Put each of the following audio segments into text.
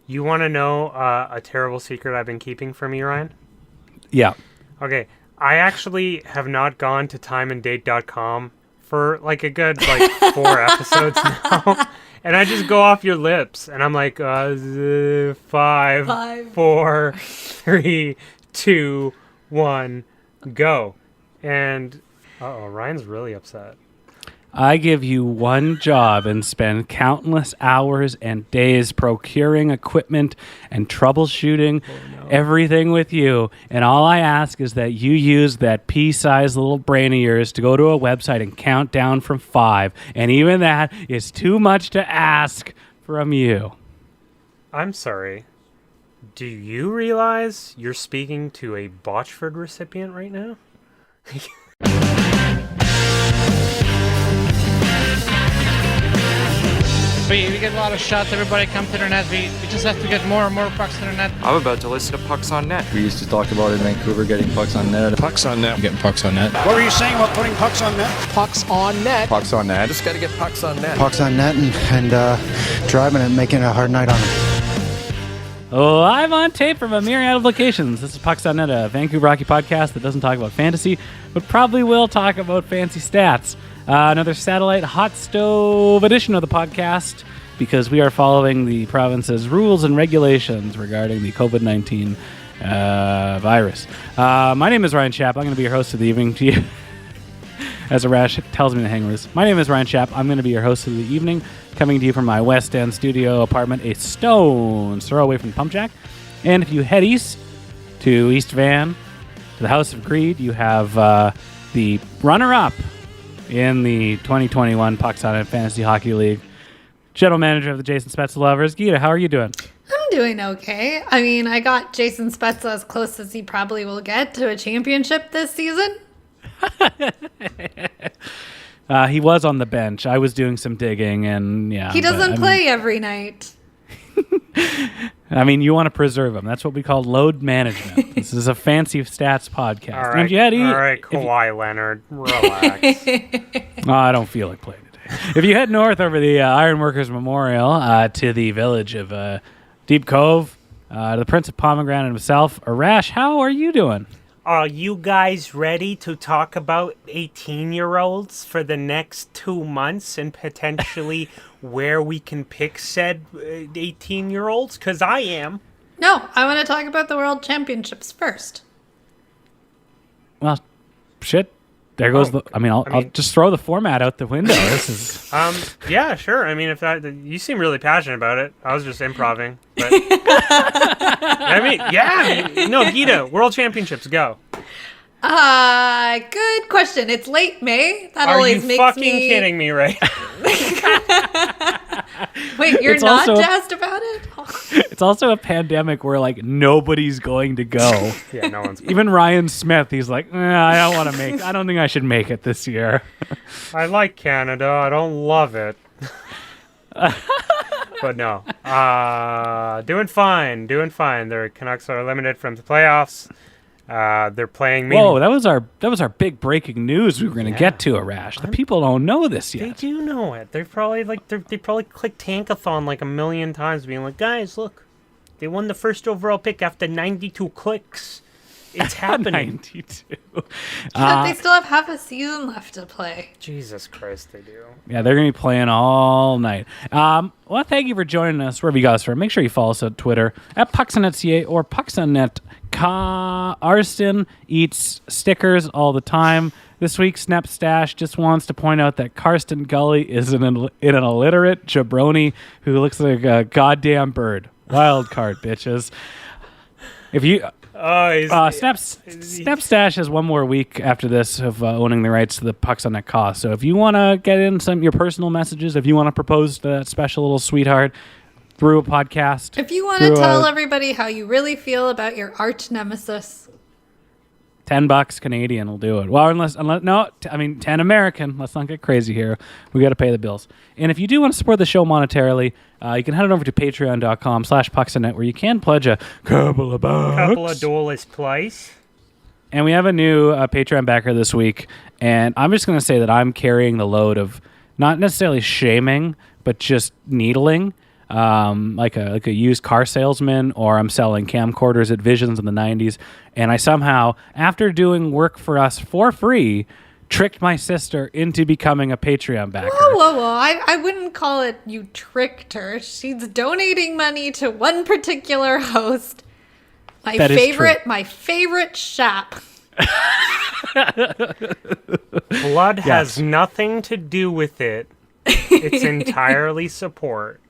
You want to know a terrible secret I've been keeping from you, Ryan? Yeah. Okay, I actually have not gone to timeanddate.com for like a good 4 episodes now. And I just go off your lips, and I'm like, 5, 4, 3, 2, 1, go. And, Ryan's really upset. I give you one job and spend countless hours and days procuring equipment and troubleshooting everything with you. And all I ask is that you use that pea-sized little brain of yours to go to a website and count down from 5. And even that is too much to ask from you. I'm sorry. Do you realize you're speaking to a Botchford recipient right now? We get a lot of shots. Everybody come to the net. We just have to get more and more pucks to the net. I'm about to listen to Pucks on Net. We used to talk about in Vancouver getting pucks on net. Pucks on net. Getting pucks on net. What were you saying about putting pucks on net? Pucks on net. Pucks on net. Just got to get Pucks on Net. Pucks on net and driving and making it a hard night on them. Live on tape from a myriad of locations. This is Pucks.net, a Vancouver hockey podcast that doesn't talk about fantasy, but probably will talk about fancy stats. Another satellite hot stove edition of the podcast, because we are following the province's rules and regulations regarding the COVID-19 virus. My name is Ryan Schapp. I'm going to be your host of the evening to you. As Arash tells me to hang loose. My name is Ryan Schapp. I'm going to be your host of the evening, coming to you from my West End studio apartment, a stone's throw away from Pump Jack. And if you head east to East Van, to the House of Greed, you have the runner-up in the 2021 Pucks on It Fantasy Hockey League, general manager of the Jason Spezza Lovers. Geeta, how are you doing? I'm doing okay. I mean, I got Jason Spezza as close as he probably will get to a championship this season. He was on the bench. I was doing some digging, and yeah. He doesn't play every night. I mean, you want to preserve him. That's what we call load management. This is a fancy stats podcast. All right, Kawhi Leonard, relax. I don't feel like playing today. If you head north over the Ironworkers Memorial to the village of Deep Cove, to the Prince of Pomegranate himself, Arash, how are you doing? Are you guys ready to talk about 18-year-olds for the next 2 months and potentially where we can pick said 18-year-olds? Because I am. No, I want to talk about the World Championships first. Well, shit. There goes I'll just throw the format out the window. This is yeah, sure. I mean, if that you seem really passionate about it. I was just improving. But no, Geeta, World Championships, go. Good question. It's late May. That always makes me. Are you fucking kidding me, right? Wait, you're not jazzed about it? It's also a pandemic where nobody's going to go. Yeah, no one's. Even Ryan Smith, he's like, I don't think I should make it this year. I like Canada. I don't love it. But no, doing fine. The Canucks are eliminated from the playoffs. They're playing. Whoa, that was our big breaking news we were going to get to, Arash. The people don't know this yet. They do know it. They're probably they probably clicked Tankathon a million times, being like, guys, look, they won the first overall pick after 92 clicks. It's happening. 92. But they still have half a season left to play. Jesus Christ, they do. Yeah, they're going to be playing all night. Well, thank you for joining us wherever you got us from. Make sure you follow us on Twitter at PucksOnNetCA or PucksOnNet. Arston eats stickers all the time. This week, Snap Stash just wants to point out that Karsten Gully is an illiterate jabroni who looks like a goddamn bird. Wild card, bitches. If you... Snap Stash has one more week after this of owning the rights to the Pucks on Net cost. So if you want to get in your personal messages, if you want to propose to that special little sweetheart through a podcast. If you want to tell everybody how you really feel about your arch nemesis. $10 Canadian will do it. Well, unless 10 American. Let's not get crazy here. We got to pay the bills. And if you do want to support the show monetarily, you can head on over to patreon.com/pucksonnet where you can pledge a couple of bucks. Couple of dollars, please. And we have a new Patreon backer this week. And I'm just going to say that I'm carrying the load of not necessarily shaming, but just needling like a used car salesman, or I'm selling camcorders at Visions in the 90s. And I somehow, after doing work for us for free, tricked my sister into becoming a Patreon backer. Whoa. I wouldn't call it you tricked her. She's donating money to one particular host. My favorite shop. Blood has nothing to do with it. It's entirely support.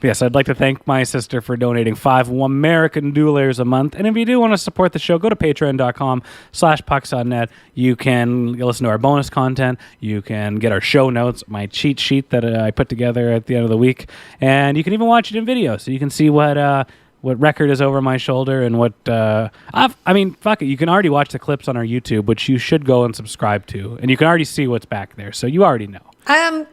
Yes, I'd like to thank my sister for donating $5 American dollars a month. And if you do want to support the show, go to patreon.com/pucksonnet. You can listen to our bonus content. You can get our show notes, my cheat sheet that I put together at the end of the week. And you can even watch it in video, so you can see what record is over my shoulder and what... fuck it. You can already watch the clips on our YouTube, which you should go and subscribe to. And you can already see what's back there, so you already know.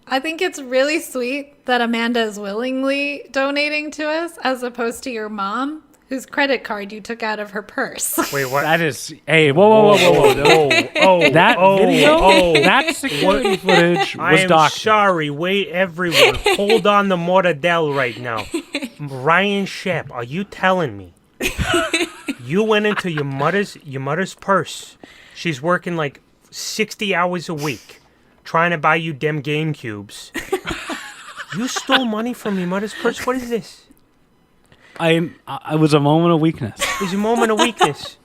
I think it's really sweet that Amanda is willingly donating to us as opposed to your mom, whose credit card you took out of her purse. Wait, what? That is... Hey, whoa. That video, that security footage was I am doctored. sorry. Wait, everyone. Hold on the mortadell right now. Ryan Shep, are you telling me you went into your mother's purse? She's working like 60 hours a week trying to buy you them Game Cubes. You stole money from your mother's purse? What is this? I was a moment of weakness. It's a moment of weakness.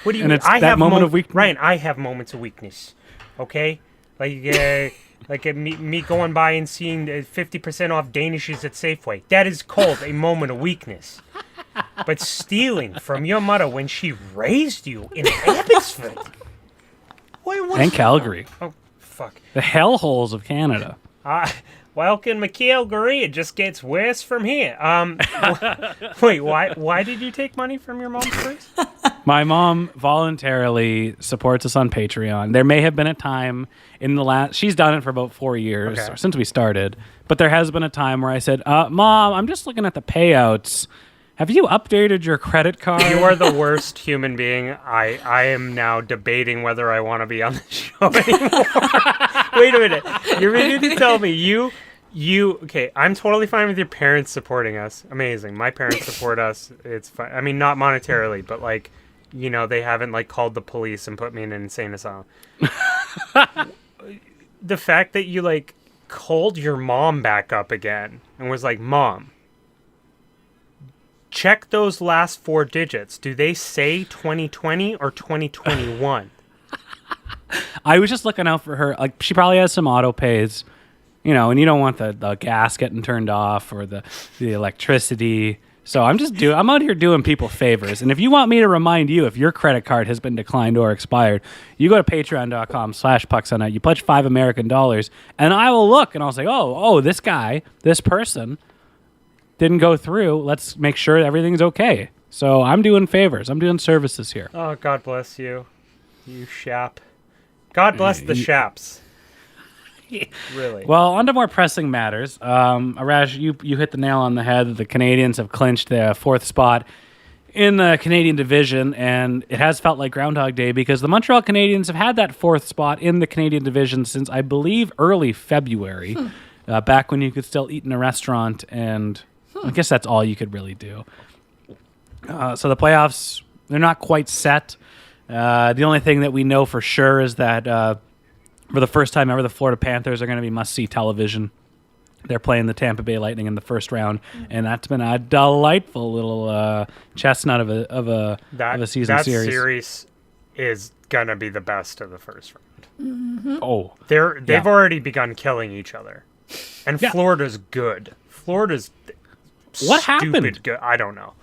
What do you And mean? it's that moment of weakness. Ryan, I have moments of weakness. Okay? Like me going by and seeing 50% off Danishes at Safeway. That is called a moment of weakness. But stealing from your mother when she raised you in Abbotsford. And Calgary. Oh, fuck. The hellholes of Canada. Welcome, Calgary. It just gets worse from here. Wait, why did you take money from your mom's purse? My mom voluntarily supports us on Patreon. There may have been a time in the last... She's done it for about 4 years, Okay. since we started. But there has been a time where I said, Mom, I'm just looking at the payouts. Have you updated your credit card? You are the worst human being. I am now debating whether I want to be on the show anymore. Wait a minute. You're ready to tell me you okay, I'm totally fine with your parents supporting us. Amazing. My parents support us. It's fine. I mean, not monetarily, but like, you know, they haven't like called the police and put me in an insane asylum. The fact that you like called your mom back up again and was like, Mom, check those last 4 digits. Do they say 2020 or 2021? I was just looking out for her. Like, she probably has some auto pays, you know, and you don't want the gas getting turned off or the electricity. So I'm out here doing people favors. And if you want me to remind you if your credit card has been declined or expired, you go to patreon.com/pucksonnet. You pledge $5 American, and I will look and I'll say, oh, this guy, this person didn't go through. Let's make sure everything's okay. So I'm doing favors. I'm doing services here. Oh, God bless you. You shap. God bless the shaps. Really. Well, on to more pressing matters. Arash, you hit the nail on the head. The Canadians have clinched their 4th spot in the Canadian division, and it has felt like Groundhog Day because the Montreal Canadiens have had that 4th spot in the Canadian division since, I believe, early February, back when you could still eat in a restaurant, and I guess that's all you could really do. So the playoffs, they're not quite set. The only thing that we know for sure is that for the first time ever, the Florida Panthers are going to be must-see television. They're playing the Tampa Bay Lightning in the first round, and that's been a delightful little chestnut of a season that series. That series is going to be the best of the first round. Mm-hmm. Oh. They've already begun killing each other. And Florida's good. Florida's what stupid happened? Good. I don't know.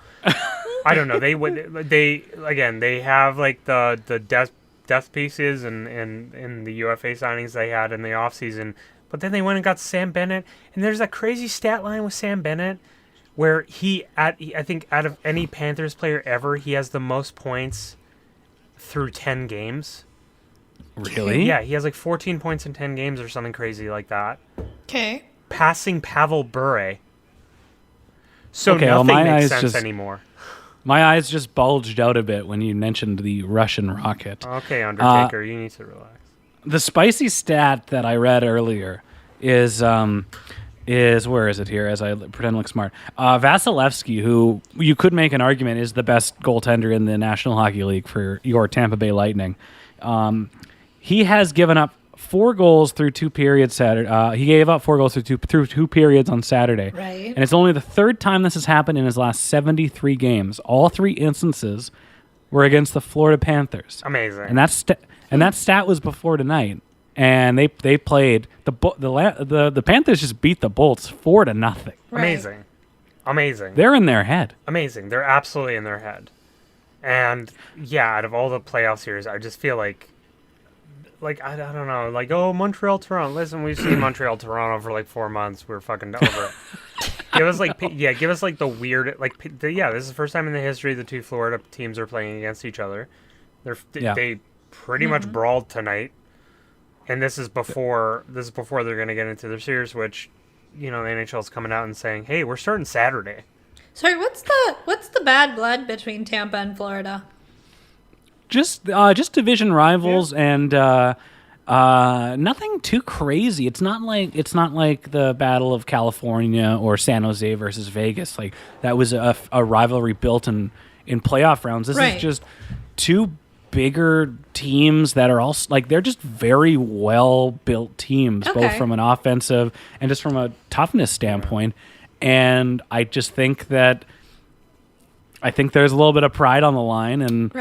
They have like the death pieces and the UFA signings they had in the offseason, but then they went and got Sam Bennett, and there's that crazy stat line with Sam Bennett where I think out of any Panthers player ever, he has the most points through 10 games. Really? Yeah, he has like 14 points in 10 games or something crazy like that. Okay. Passing Pavel Bure. So Okay, well, nothing my makes eyes sense just- anymore. My eyes just bulged out a bit when you mentioned the Russian rocket. Okay, Undertaker, you need to relax. The spicy stat that I read earlier is where is it here? As I pretend to look smart, Vasilevsky, who you could make an argument is the best goaltender in the National Hockey League for your Tampa Bay Lightning. He has given up 4 goals through 2 periods Saturday. He gave up 4 goals through two periods on Saturday. Right. And it's only the 3rd time this has happened in his last 73 games. All 3 instances were against the Florida Panthers. Amazing. And that stat was before tonight. And they played the Panthers just beat the Bolts 4-0. Right. Amazing. They're in their head. Amazing. They're absolutely in their head. And yeah, out of all the playoff series, I just feel like I don't know, like, oh, Montreal, Toronto. Listen, we've seen Montreal, Toronto for like 4 months. We're fucking over it. Give us like the weird, this is the first time in the history the 2 Florida teams are playing against each other. They pretty much brawled tonight, and this is before they're going to get into their series, which, you know, the NHL is coming out and saying, hey, we're starting Saturday. Sorry, what's the bad blood between Tampa and Florida? Just division rivals and nothing too crazy. It's not like the Battle of California or San Jose versus Vegas. Like that was a rivalry built in playoff rounds. This is just 2 bigger teams that are all like they're just very well built teams, both from an offensive and just from a toughness standpoint. And I just think that. I think there's a little bit of pride on the line, and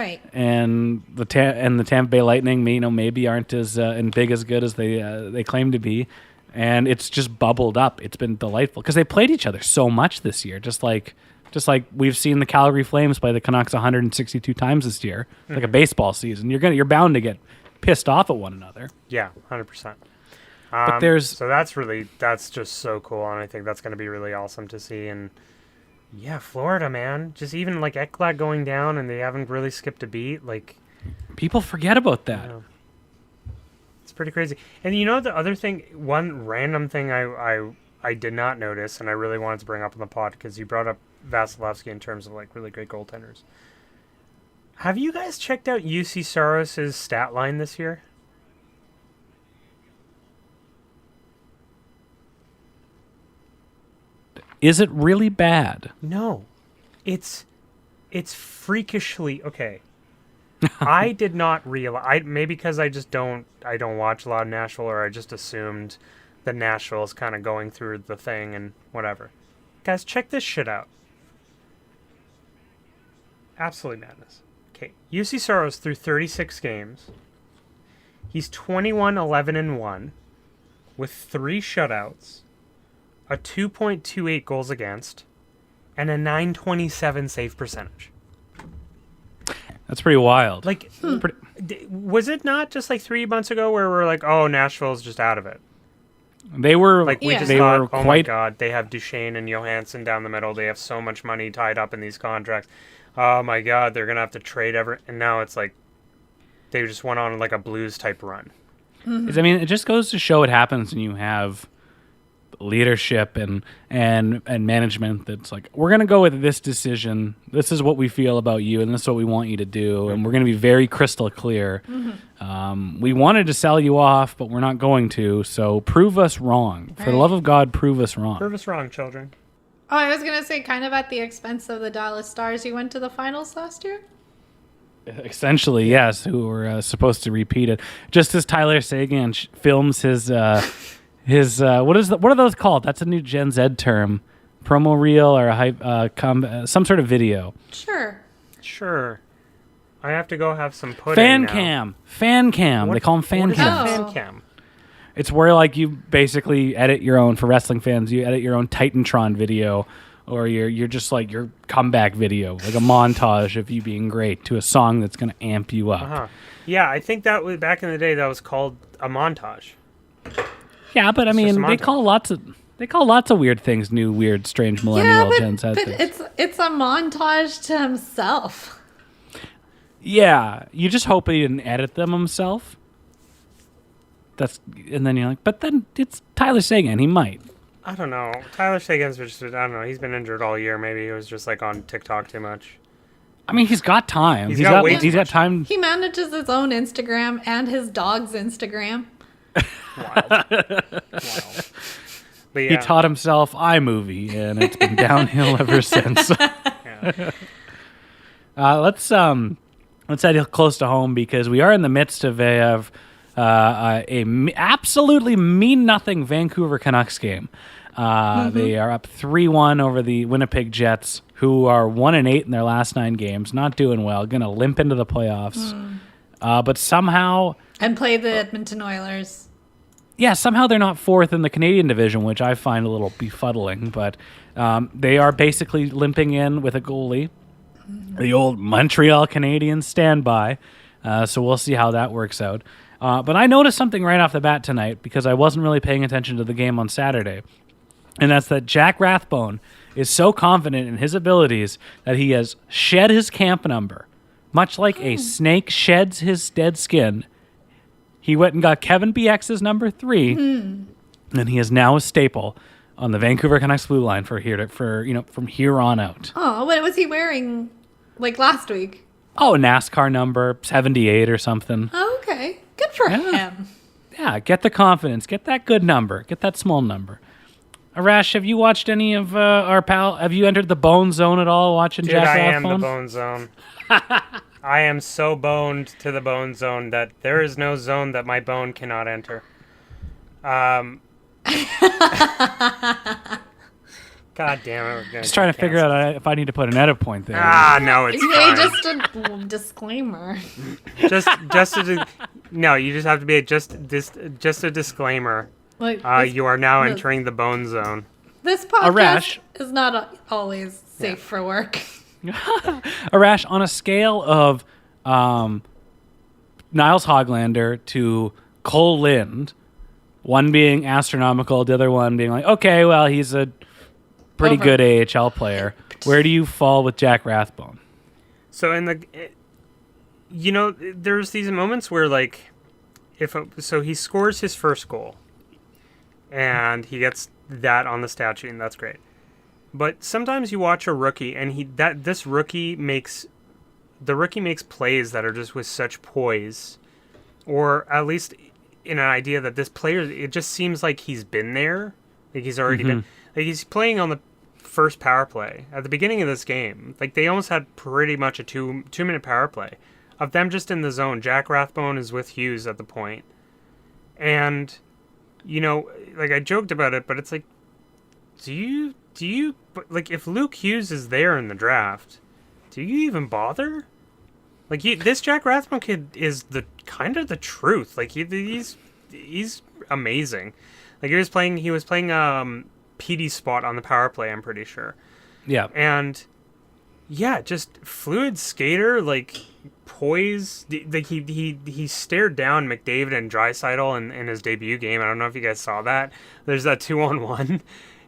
the Tampa Bay Lightning, maybe aren't as and big as good as they claim to be, and it's just bubbled up. It's been delightful because they played each other so much this year, just like we've seen the Calgary Flames play the Canucks 162 times this year, like a baseball season. You're bound to get pissed off at one another. Yeah, 100%. But that's just so cool, and I think that's going to be really awesome to see. And yeah, Florida, man. Just even like Ekblad going down and they haven't really skipped a beat. Like, people forget about that. You know, it's pretty crazy. And you know the other thing, one random thing I did not notice and I really wanted to bring up on the pod because you brought up Vasilevsky in terms of like really great goaltenders. Have you guys checked out UC Saros' stat line this year? Is it really bad? No. It's freakishly okay. I did not realize, maybe because I don't watch a lot of Nashville, or I just assumed that Nashville is kind of going through the thing and whatever. Guys, check this shit out. Absolutely madness. Okay, UC Saros through 36 games. He's 21-11-1 with 3 shutouts, a 2.28 goals against, and a 927 save percentage. That's pretty wild. Like, was it not just like 3 months ago where we're like, oh, Nashville's just out of it? They were like, we just thought, oh my god, they have Duchesne and Johansson down the middle. They have so much money tied up in these contracts. Oh my god, they're gonna have to trade and now it's like they just went on like a Blues type run. I mean, it just goes to show what happens when you have leadership and management that's like, we're going to go with this decision. This is what we feel about you, and this is what we want you to do, and we're going to be very crystal clear. We wanted to sell you off, but we're not going to, so prove us wrong. For the love of God, prove us wrong. Prove us wrong, children. Oh, I was going to say, kind of at the expense of the Dallas Stars, you went to the finals last year? Essentially, yes, who were supposed to repeat it. Just as Tyler Seguin films his what are those called? That's a new Gen Z term, promo reel or a some sort of video. Sure. I have to go have some pudding. Fan cam. They call them fan cams. Fan cam. It's where like you basically edit your own, for wrestling fans. You edit your own Titantron video, or you're just like your comeback video, like a montage of you being great to a song that's going to amp you up. Yeah, I think that was back in the day. That was called a montage. Yeah, but I mean, they call lots of weird things new, weird, strange millennial Gen Z things. It's a montage to himself. Yeah, you just hope he didn't edit them himself. And then you're like, but then it's Tyler Seguin. He might. I don't know. Tyler Seguin's just, I don't know. He's been injured all year. Maybe he was just like on TikTok too much. I mean, he's got time. He's got time. He manages his own Instagram and his dog's Instagram. Wild. But He yeah. taught himself iMovie, and it's been downhill ever since. Let's head close to home because we are in the midst of a absolutely mean nothing Vancouver Canucks game. They are up 3-1 over the Winnipeg Jets, who are 1-8 in their last 9 games, not doing well, going to limp into the playoffs. But somehow, And play the Edmonton Oilers. yeah, somehow they're not 4th in the Canadian division, which I find a little befuddling. But they are basically limping in with a goalie. The old Montreal Canadiens standby. So we'll see how that works out. But I noticed something right off the bat tonight because I wasn't really paying attention to the game on Saturday. And that's that Jack Rathbone is so confident in his abilities that he has shed his camp number. Much like a snake sheds his dead skin, he went and got Kevin BX's number 3, and he is now a staple on the Vancouver Canucks blue line from here on out. Oh, what was he wearing like last week? Oh, NASCAR number 78 or something. Oh, okay. Good for him. Yeah, get the confidence. Get that good number. Get that small number. Arash, have you watched any of our pal? Have you entered the bone zone at all watching Dude, Jack I Rathbone? am the bone zone. I am so boned to the bone zone that there is no zone that my bone cannot enter. God damn it. Just trying to figure out if I need to put an edit point there. No, it's Hey, fine. just a disclaimer. No, you just have to be just a disclaimer. Like You are now entering the bone zone. this podcast Arash. is not always safe for work. Arash, on a scale of Niles Hoglander to Cole Lind, one being astronomical, the other one being like, okay, well, he's a pretty good AHL player. Where do you fall with Jack Rathbone? So there's these moments where like, so he scores his first goal, and he gets that on the stat sheet, and that's great. But sometimes you watch a rookie, and this rookie makes plays that are just with such poise, or at least in an idea that this player, it just seems like he's been there, like he's already been, like he's playing on the first power play at the beginning of this game. Like they almost had pretty much a 2-minute power play of them just in the zone. Jack Rathbone is with Hughes at the point, and like I joked about it, but it's like, do you like if Luke Hughes is there in the draft, do you even bother? Like this Jack Rathbone kid is the kind of the truth. Like he's amazing. Like he was playing PD spot on the power play, I'm pretty sure. Yeah. And yeah, just fluid skater, like poise. Like he stared down McDavid and Draisaitl in his debut game. I don't know if you guys saw that. There's that 2-on-1.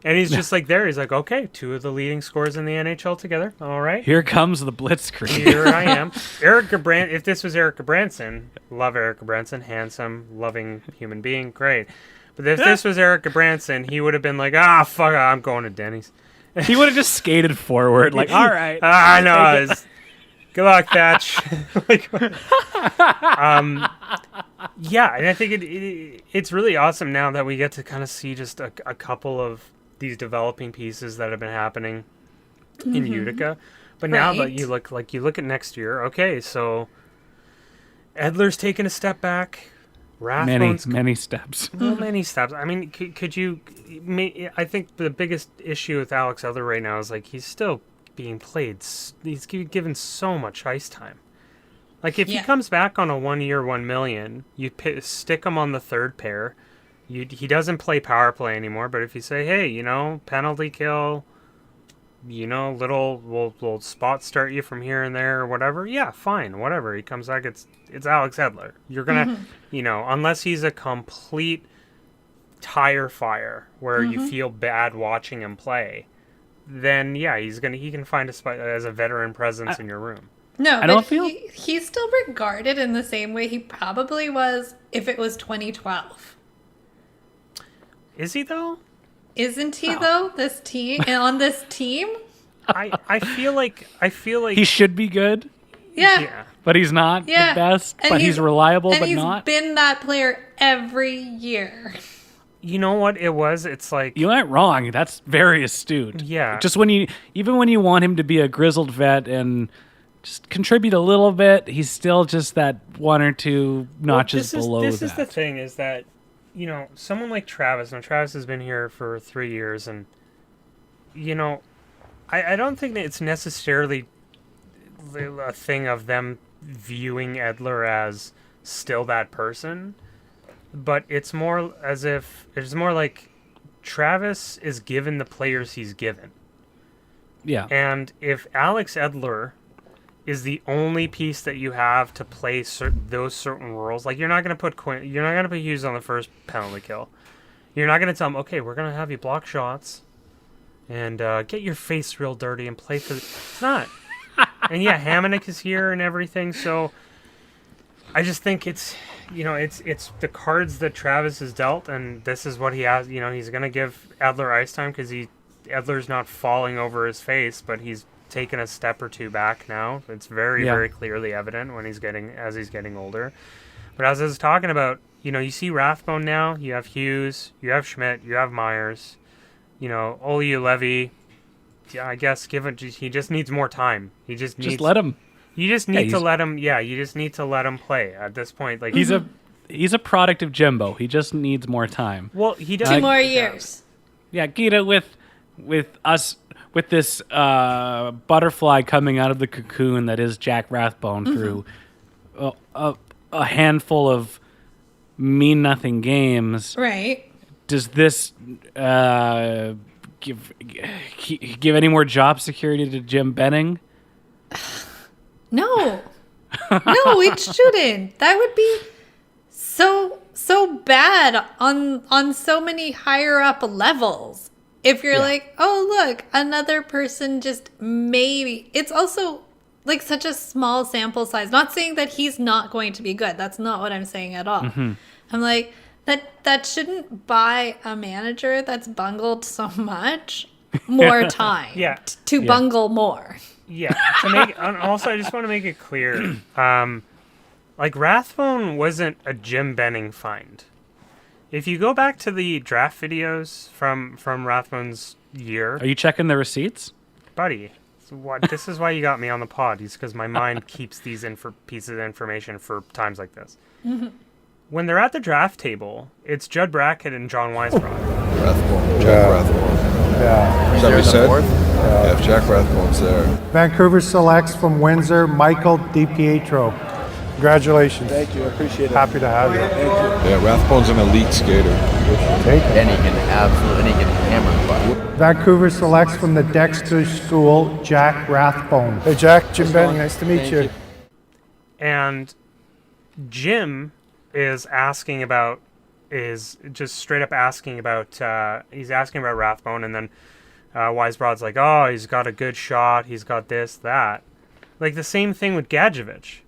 And he's just like there. He's like, okay, 2 of the leading scorers in the NHL together. All right. Here comes the blitzkrieg. Here I am. If this was Eric Gabranson, love Eric Gabranson, handsome, loving human being, great. But if this was Eric Gabranson, he would have been like, fuck it, I'm going to Denny's. He would have just skated forward, like, all right. I know. Good luck, Thatch. Yeah, and I think it's really awesome now that we get to kind of see just a couple of these developing pieces that have been happening in Utica. But now that you look at next year, okay, so Edler's taken a step back. Rathbone's many steps. Well, many steps. I mean, could you? I think the biggest issue with Alex Edler right now is like he's still being played. He's given so much ice time. Like if he comes back on a 1-year, $1 million, you stick him on the third pair. He doesn't play power play anymore. But if you say, hey, penalty kill, we'll spot start you from here and there or whatever. Yeah, fine, whatever. He comes back. It's Alex Edler. You're gonna, unless he's a complete tire fire where you feel bad watching him play, then yeah, he can find a spot as a veteran presence in your room. No, but he's still regarded in the same way he probably was if it was 2012. Is he though? Isn't he though? This team on this team. I feel like he should be good. Yeah. But he's not the best, And but he's reliable, and but he's not. been that player every year. You know what it was? It's like You aren't wrong. That's very astute. Yeah. Just even when you want him to be a grizzled vet and just contribute a little bit, he's still just that one or two notches below that. This is the thing, is that, someone like Travis, and Travis has been here for 3 years, and, I don't think that it's necessarily a thing of them viewing Edler as still that person, but it's more like Travis is given the players he's given. Yeah. And if Alex Edler is the only piece that you have to play those certain roles, like you're not going to put Hughes on the first penalty kill. You're not going to tell him, okay, we're going to have you block shots and get your face real dirty and play for. It's not. And yeah, Hamonic is here and everything. So I just think it's the cards that Travis has dealt, and this is what he has. He's going to give Edler ice time because Edler's not falling over his face, but he's taken a step or two back now. It's very, very clearly evident as he's getting older. But as I was talking about, you see Rathbone now, you have Hughes, you have Schmidt, you have Myers, Olli Levy. Yeah, I guess he just needs more time. Just let him. You just need to let him. Yeah, you just need to let him play at this point. Like he's a product of Jimbo. He just needs more time. Well, he does 2 more years. Yeah, Geeta, with this butterfly coming out of the cocoon that is Jack Rathbone through a handful of mean nothing games. Right. Does this give any more job security to Jim Benning? No, it shouldn't. That would be so bad on so many higher up levels. If you're like, oh look, another person just maybe. It's also like such a small sample size. Not saying that he's not going to be good. That's not what I'm saying at all. Mm-hmm. I'm like that shouldn't buy a manager that's bungled so much more time. To bungle more. Yeah. And also, I just want to make it clear, like Rathbone wasn't a Jim Benning find. If you go back to the draft videos from Rathbone's year, are you checking the receipts, buddy? This is why you got me on the pod. Is because my mind keeps these pieces of information for times like this. Mm-hmm. When they're at the draft table, it's Judd Brackett and John Weisbrod. Rathbone, Jack Rathbone. Yeah. Is that what you said? Yeah, if Jack Rathbone's there. Vancouver selects from Windsor, Michael DiPietro. Congratulations. Thank you. I appreciate it. Happy to have you. Thank you. Yeah, Rathbone's an elite skater. Take it. And he can hammer the puck. Vancouver selects from the Dexter School, Jack Rathbone. Hey, Jack. Jim Benning. Nice to meet you. And Jim is just straight up asking about, he's asking about Rathbone, and then Weisbrod's like, oh, he's got a good shot, he's got this, that. Like the same thing with Gadjevich.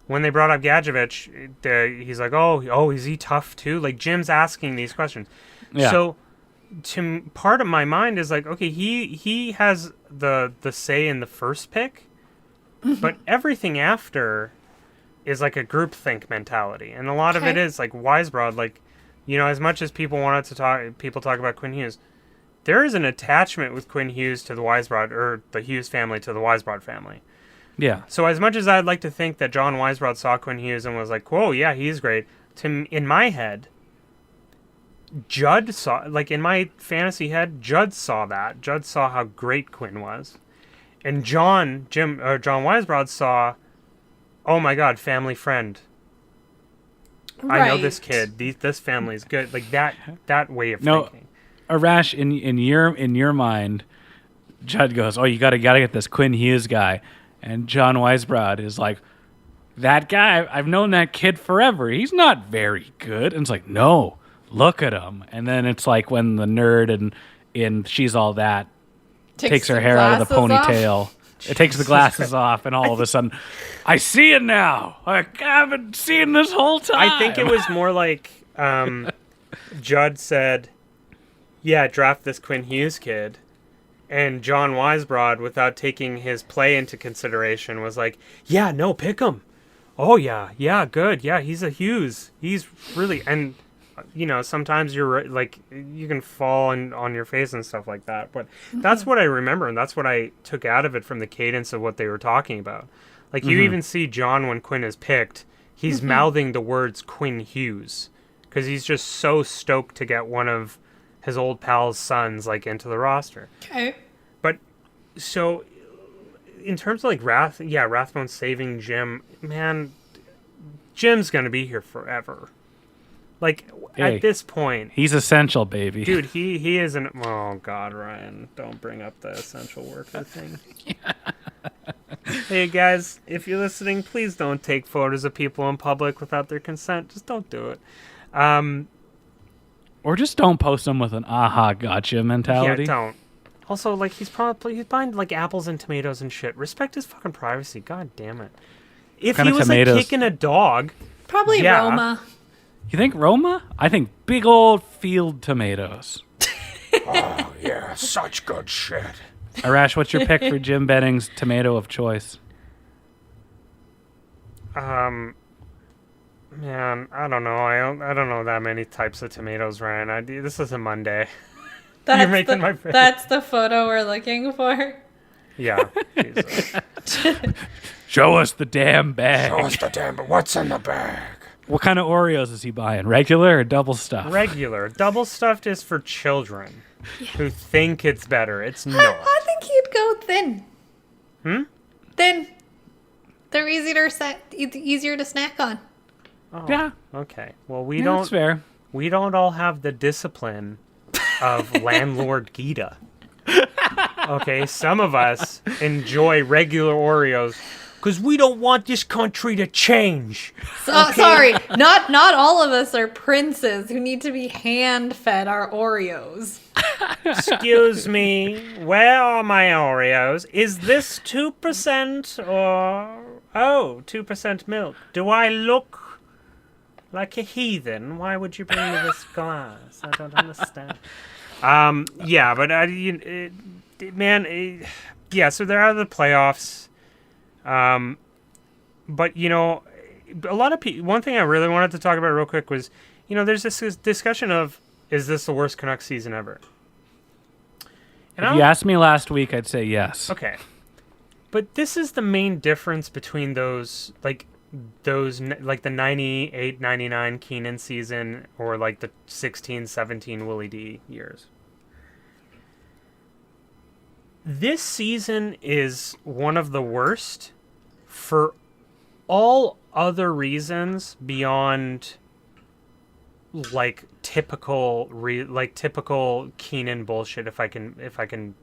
When they brought up Gadjevich, he's like, oh, is he tough too? Like Jim's asking these questions. Yeah. So part of my mind is like, okay, he has the say in the first pick, but everything after is like a groupthink mentality, and a lot of it is like Weisbrod. Like, as much as people talk about Quinn Hughes, there is an attachment with Quinn Hughes to the Weisbrod, or the Hughes family to the Weisbrod family. Yeah. So as much as I'd like to think that John Weisbrod saw Quinn Hughes and was like, whoa, yeah, he's great, in my head, Judd saw, like in my fantasy head, Judd saw that. Judd saw how great Quinn was. And John Weisbrod saw, oh my God, family friend. Right. I know this kid. This family's good. Like that way of thinking. Arash, in your mind, Judd goes, oh, you gotta get this Quinn Hughes guy. And John Weisbrod is like, that guy, I've known that kid forever. He's not very good. And it's like, no, look at him. And then it's like when the nerd and She's All That takes her hair out of the ponytail. It takes the glasses off, and all of a sudden, I see it now. I haven't seen this whole time. I think it was more like Judd said, yeah, draft this Quinn Hughes kid. And John Weisbrod, without taking his play into consideration, was like, yeah, no, pick him. Oh, yeah, good. Yeah, he's a Hughes. He's really... And, sometimes you're like, you can fall on your face and stuff like that. But that's what I remember, and that's what I took out of it from the cadence of what they were talking about. Like, you even see John, when Quinn is picked, he's mouthing the words Quinn Hughes. Because he's just so stoked to get one of his old pal's sons, like, into the roster. Okay. But, so, in terms of, like, Rathbone saving Jim, man, Jim's going to be here forever. Like, at this point... He's essential, baby. Dude, he isn't... Oh, God, Ryan, don't bring up the essential worker thing. Hey, guys, if you're listening, please don't take photos of people in public without their consent. Just don't do it. Or just don't post them with an aha gotcha mentality. Yeah, don't. Also, like, he's buying, like, apples and tomatoes and shit. Respect his fucking privacy. God damn it. If he was, like, kicking a dog... Probably Roma. You think Roma? I think big old field tomatoes. Oh, yeah, such good shit. Arash, what's your pick for Jim Benning's tomato of choice? Man, I don't know. I don't know that many types of tomatoes, Ryan. This is a Monday. You're making my pick. That's the photo we're looking for. Yeah. Jesus. Show us the damn bag. Show us the damn bag. What's in the bag? What kind of Oreos is he buying? Regular or double stuffed? Regular. Double stuffed is for children who think it's better. It's not. I think he'd go thin. Thin. They're easier to snack on. Oh, yeah. Okay. Well, that's fair. We don't all have the discipline of landlord Geeta. Okay, some of us enjoy regular Oreos because we don't want this country to change. Sorry, not all of us are princes who need to be hand-fed our Oreos. Excuse me, where are my Oreos? Is this 2% or... Oh, 2% milk. Do I look like a heathen? Why would you bring me this glass? I don't understand. Yeah, but so they're out of the playoffs. But a lot of people. One thing I really wanted to talk about real quick was, there's this discussion of, is this the worst Canucks season ever? And if you asked me last week, I'd say yes. Okay, but this is the main difference between those like the 98-99 Keenan season or like the 16-17 Willie D years. This season is one of the worst for all other reasons beyond like typical Keenan bullshit. If I'm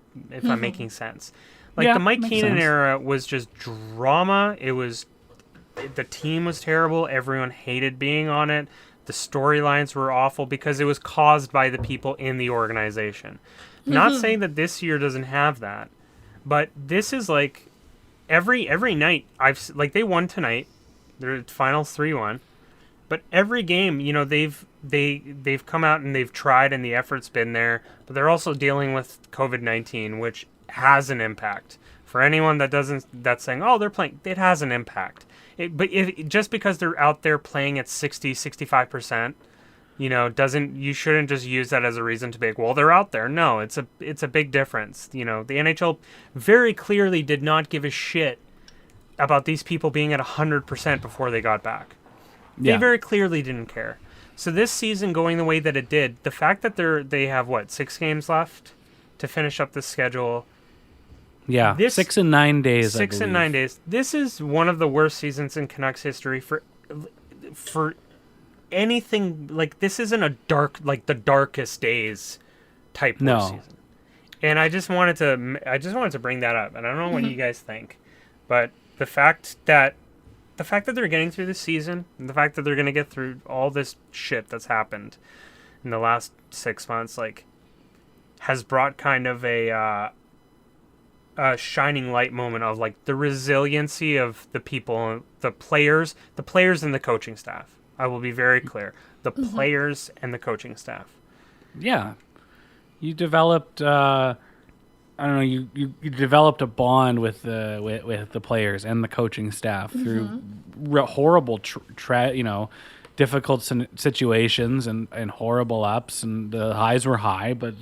making sense, like the Mike Keenan era was just drama. The team was terrible. Everyone hated being on it. The storylines were awful because it was caused by the people in the organization. Not saying that this year doesn't have that, but this is like every night they won tonight. Their finals 3-1, but every game, they've come out and they've tried and the effort's been there, but they're also dealing with COVID-19, which has an impact. For anyone that's saying, oh, they're playing, it has an impact. Just because they're out there playing at 60-65%, you shouldn't just use that as a reason to be like, well, they're out there. No, it's a big difference. The NHL very clearly did not give a shit about these people being at 100% before they got back. They very clearly didn't care. So this season going the way that it did, the fact that they have 6 games left to finish up the schedule. Yeah, 6 and 9 days. 6 and 9 days. This is one of the worst seasons in Canucks history for anything. Like, this isn't the darkest days type worst season. And I just wanted to bring that up. And I don't know what you guys think, but the fact that they're getting through this season, and the fact that they're going to get through all this shit that's happened in the last 6 months, has brought kind of a shining light moment of the resiliency of the people, the players and the coaching staff. I will be very clear. The players and the coaching staff. Yeah. You developed I don't know. You developed a bond with the players and the coaching staff through horrible, difficult situations and horrible ups, and the highs were high, but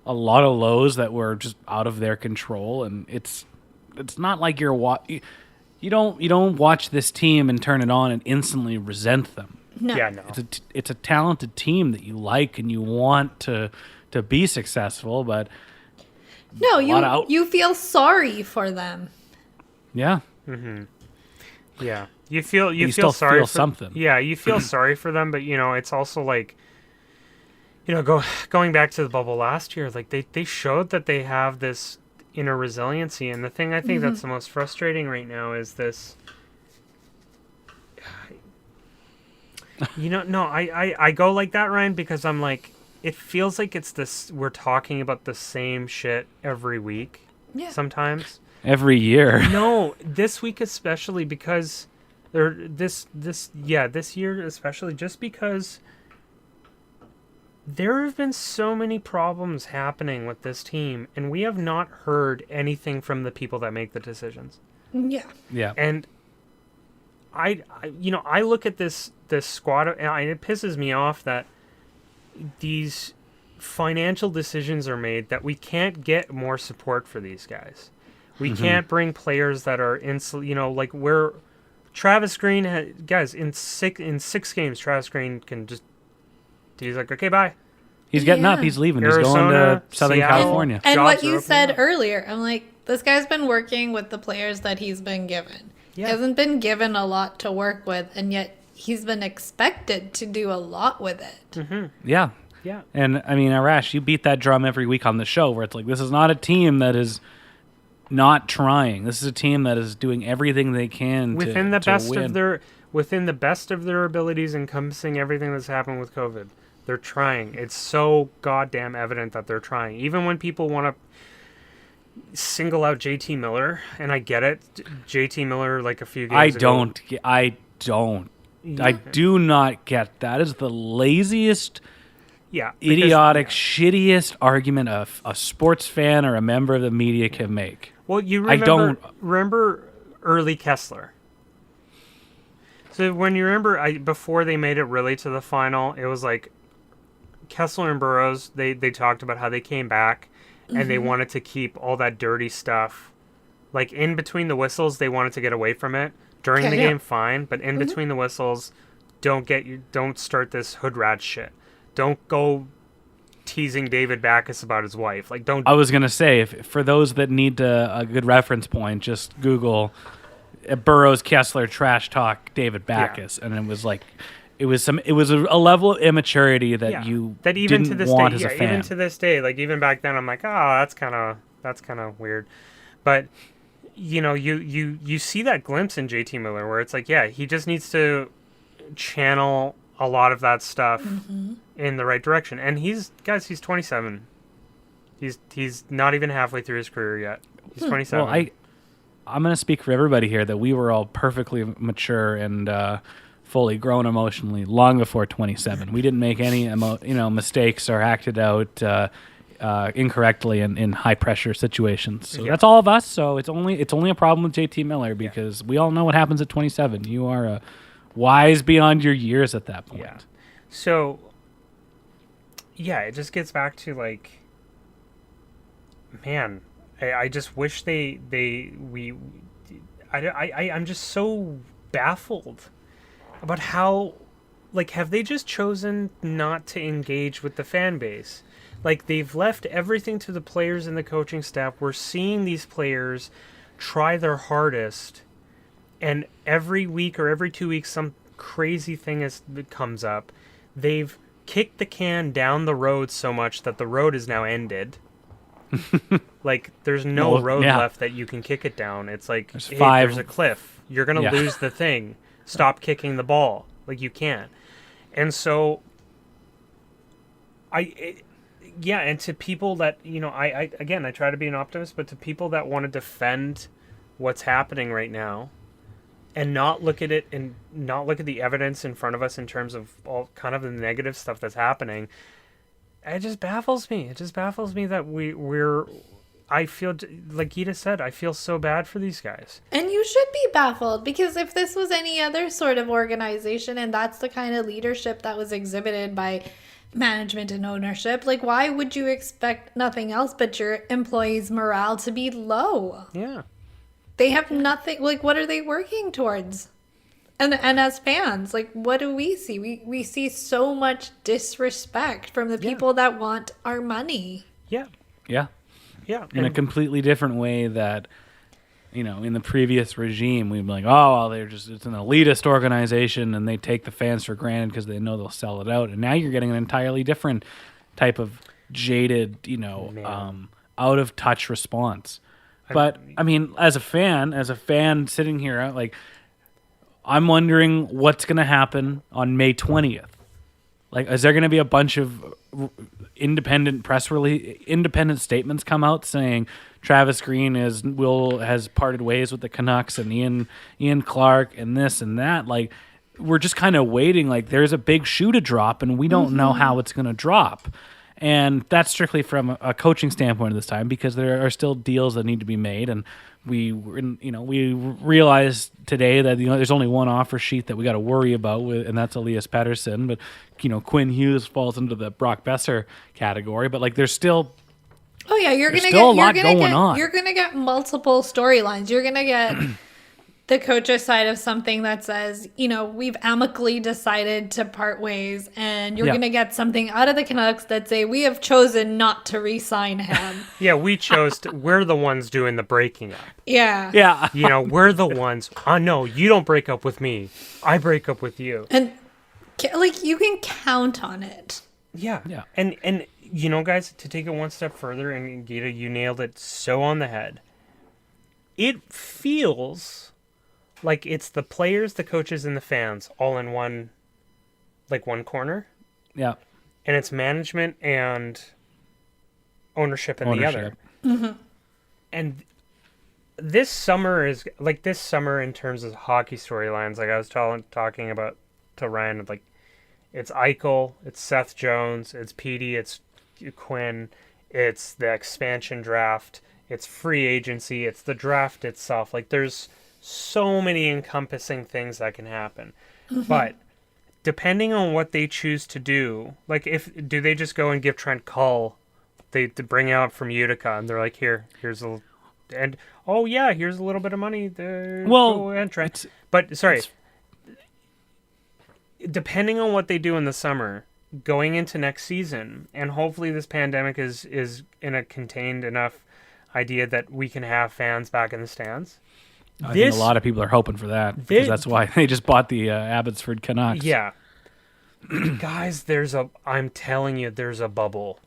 a lot of lows that were just out of their control. And it's not like you don't watch this team and turn it on and instantly resent them. No. Yeah, no. It's a talented team that you like and you want to be successful, but No, you feel sorry for them. yeah. Yeah, you feel still sorry feel for something. Yeah, you feel sorry for them, but it's also like, going back to the bubble last year, like they showed that they have this inner resiliency, and the thing I think that's the most frustrating right now is this. No, I go like that, Ryan, because I'm like, it feels like it's this. We're talking about the same shit every week. Yeah. Every Sometimes. year. No, this week especially because this year especially just because there have been so many problems happening with this team, and we have not heard anything from the people that make the decisions. Yeah. Yeah. And I look at this squad, and it pisses me off that these financial decisions are made that we can't get more support for these guys. We can't bring players that are like where Travis Green guys in six games. Travis Green can just he's like, okay, bye. He's getting up. He's leaving. He's going to Southern Seattle. California. And Jobs what are you opening said up. earlier, I'm like, this guy's been working with the players that he's been given. Yeah. He hasn't been given a lot to work with, and yet he's been expected to do a lot with it. Yeah. Yeah. And I mean, Arash, you beat that drum every week on the show where it's like, this is not a team that is not trying. This is a team that is doing everything they can within to the best of their abilities, encompassing everything that's happened with COVID. They're trying. It's so goddamn evident that they're trying. Even when people want to single out JT Miller, and I get it. JT Miller, like a few games ago. I do not get that. Is the laziest, idiotic, shittiest argument a sports fan or a member of the media can make. Well, you remember early Kessler. So when you remember, before they made it really to the final, it was like Kessler and Burroughs, they talked about how they came back and they wanted to keep all that dirty stuff. Like in between the whistles, they wanted to get away from it. During the game, fine, but in between the whistles, don't start this hood rat shit. Don't go teasing David Backus about his wife. Like, don't. I was gonna say, for those that need a good reference point, just Google Burroughs Kessler trash talk David Backus, and it was like, it was a level of immaturity that you that even didn't to this want day, as a fan. even to this day, like even back then, I'm like, oh, that's kind of weird, but you see that glimpse in JT Miller where it's like, yeah, he just needs to channel a lot of that stuff in the right direction, and he's 27. He's not even halfway through his career yet. He's 27. Well, I'm going to speak for everybody here that we were all perfectly mature and fully grown emotionally long before 27. We didn't make any mistakes or acted out incorrectly in high pressure situations. So that's all of us. So it's only a problem with JT Miller because we all know what happens at 27. You are wise beyond your years at that point. Yeah. So it just gets back to like, man, I just wish I'm just so baffled about how, like, have they just chosen not to engage with the fan base? Like, they've left everything to the players and the coaching staff. We're seeing these players try their hardest, and every week or every 2 weeks, some crazy thing comes up. They've kicked the can down the road so much that the road is now ended. Like, there's no road left that you can kick it down. It's like, there's a cliff. You're going to lose the thing. Stop kicking the ball. Like, you can't. And so, and to people that, I try to be an optimist, but to people that want to defend what's happening right now and not look at it and not look at the evidence in front of us in terms of all kind of the negative stuff that's happening, it just baffles me. It just baffles me that I feel, like Geeta said, I feel so bad for these guys. And you should be baffled, because if this was any other sort of organization and that's the kind of leadership that was exhibited by management and ownership, like, why would you expect nothing else but your employees' morale to be low? Yeah. They have nothing, like, what are they working towards? And as fans, like, what do we see? We see so much disrespect from the people that want our money. Yeah. Yeah. Yeah. In a completely different way that, in the previous regime, we'd be like, oh, well, it's an elitist organization and they take the fans for granted because they know they'll sell it out. And now you're getting an entirely different type of jaded, out of touch response. But I mean, as a fan sitting here, like, I'm wondering what's going to happen on May 20th. Like, is there going to be a bunch of independent statements come out saying Travis Green has parted ways with the Canucks and Ian Clark and this and that? Like, we're just kind of waiting. Like, there's a big shoe to drop, and we don't know how it's going to drop. And that's strictly from a coaching standpoint at this time, because there are still deals that need to be made, and we realized today that there's only one offer sheet that we got to worry about, and that's Elias Pettersson. But Quinn Hughes falls into the Brock Besser category. But like, there's still you're gonna get multiple storylines. You're gonna get the coach's side of something that says, we've amicably decided to part ways, and you're going to get something out of the Canucks that say, we have chosen not to re-sign him. Yeah, we're the ones doing the breaking up. Yeah. Yeah. We're the ones, no, you don't break up with me. I break up with you. And, like, you can count on it. Yeah. Yeah. And guys, to take it one step further, and Geeta, you nailed it so on the head. It feels like it's the players, the coaches, and the fans all in one corner. Yeah. And it's management and ownership in the other. Mm-hmm. And this summer in terms of hockey storylines, like I was talking about to Ryan, like, it's Eichel, it's Seth Jones, it's Petey, it's Quinn, it's the expansion draft, it's free agency, it's the draft itself. Like, there's so many encompassing things that can happen. Mm-hmm. But depending on what they choose to do, like, do they just go and give Trent Cull, they bring out from Utica, and they're like, here's a, and here's a little bit of money there. Well, Trent. Depending on what they do in the summer, going into next season, and hopefully this pandemic is in a contained enough idea that we can have fans back in the stands. I think a lot of people are hoping for that, because that's why they just bought the Abbotsford Canucks. Yeah. Guys, I'm telling you, there's a bubble.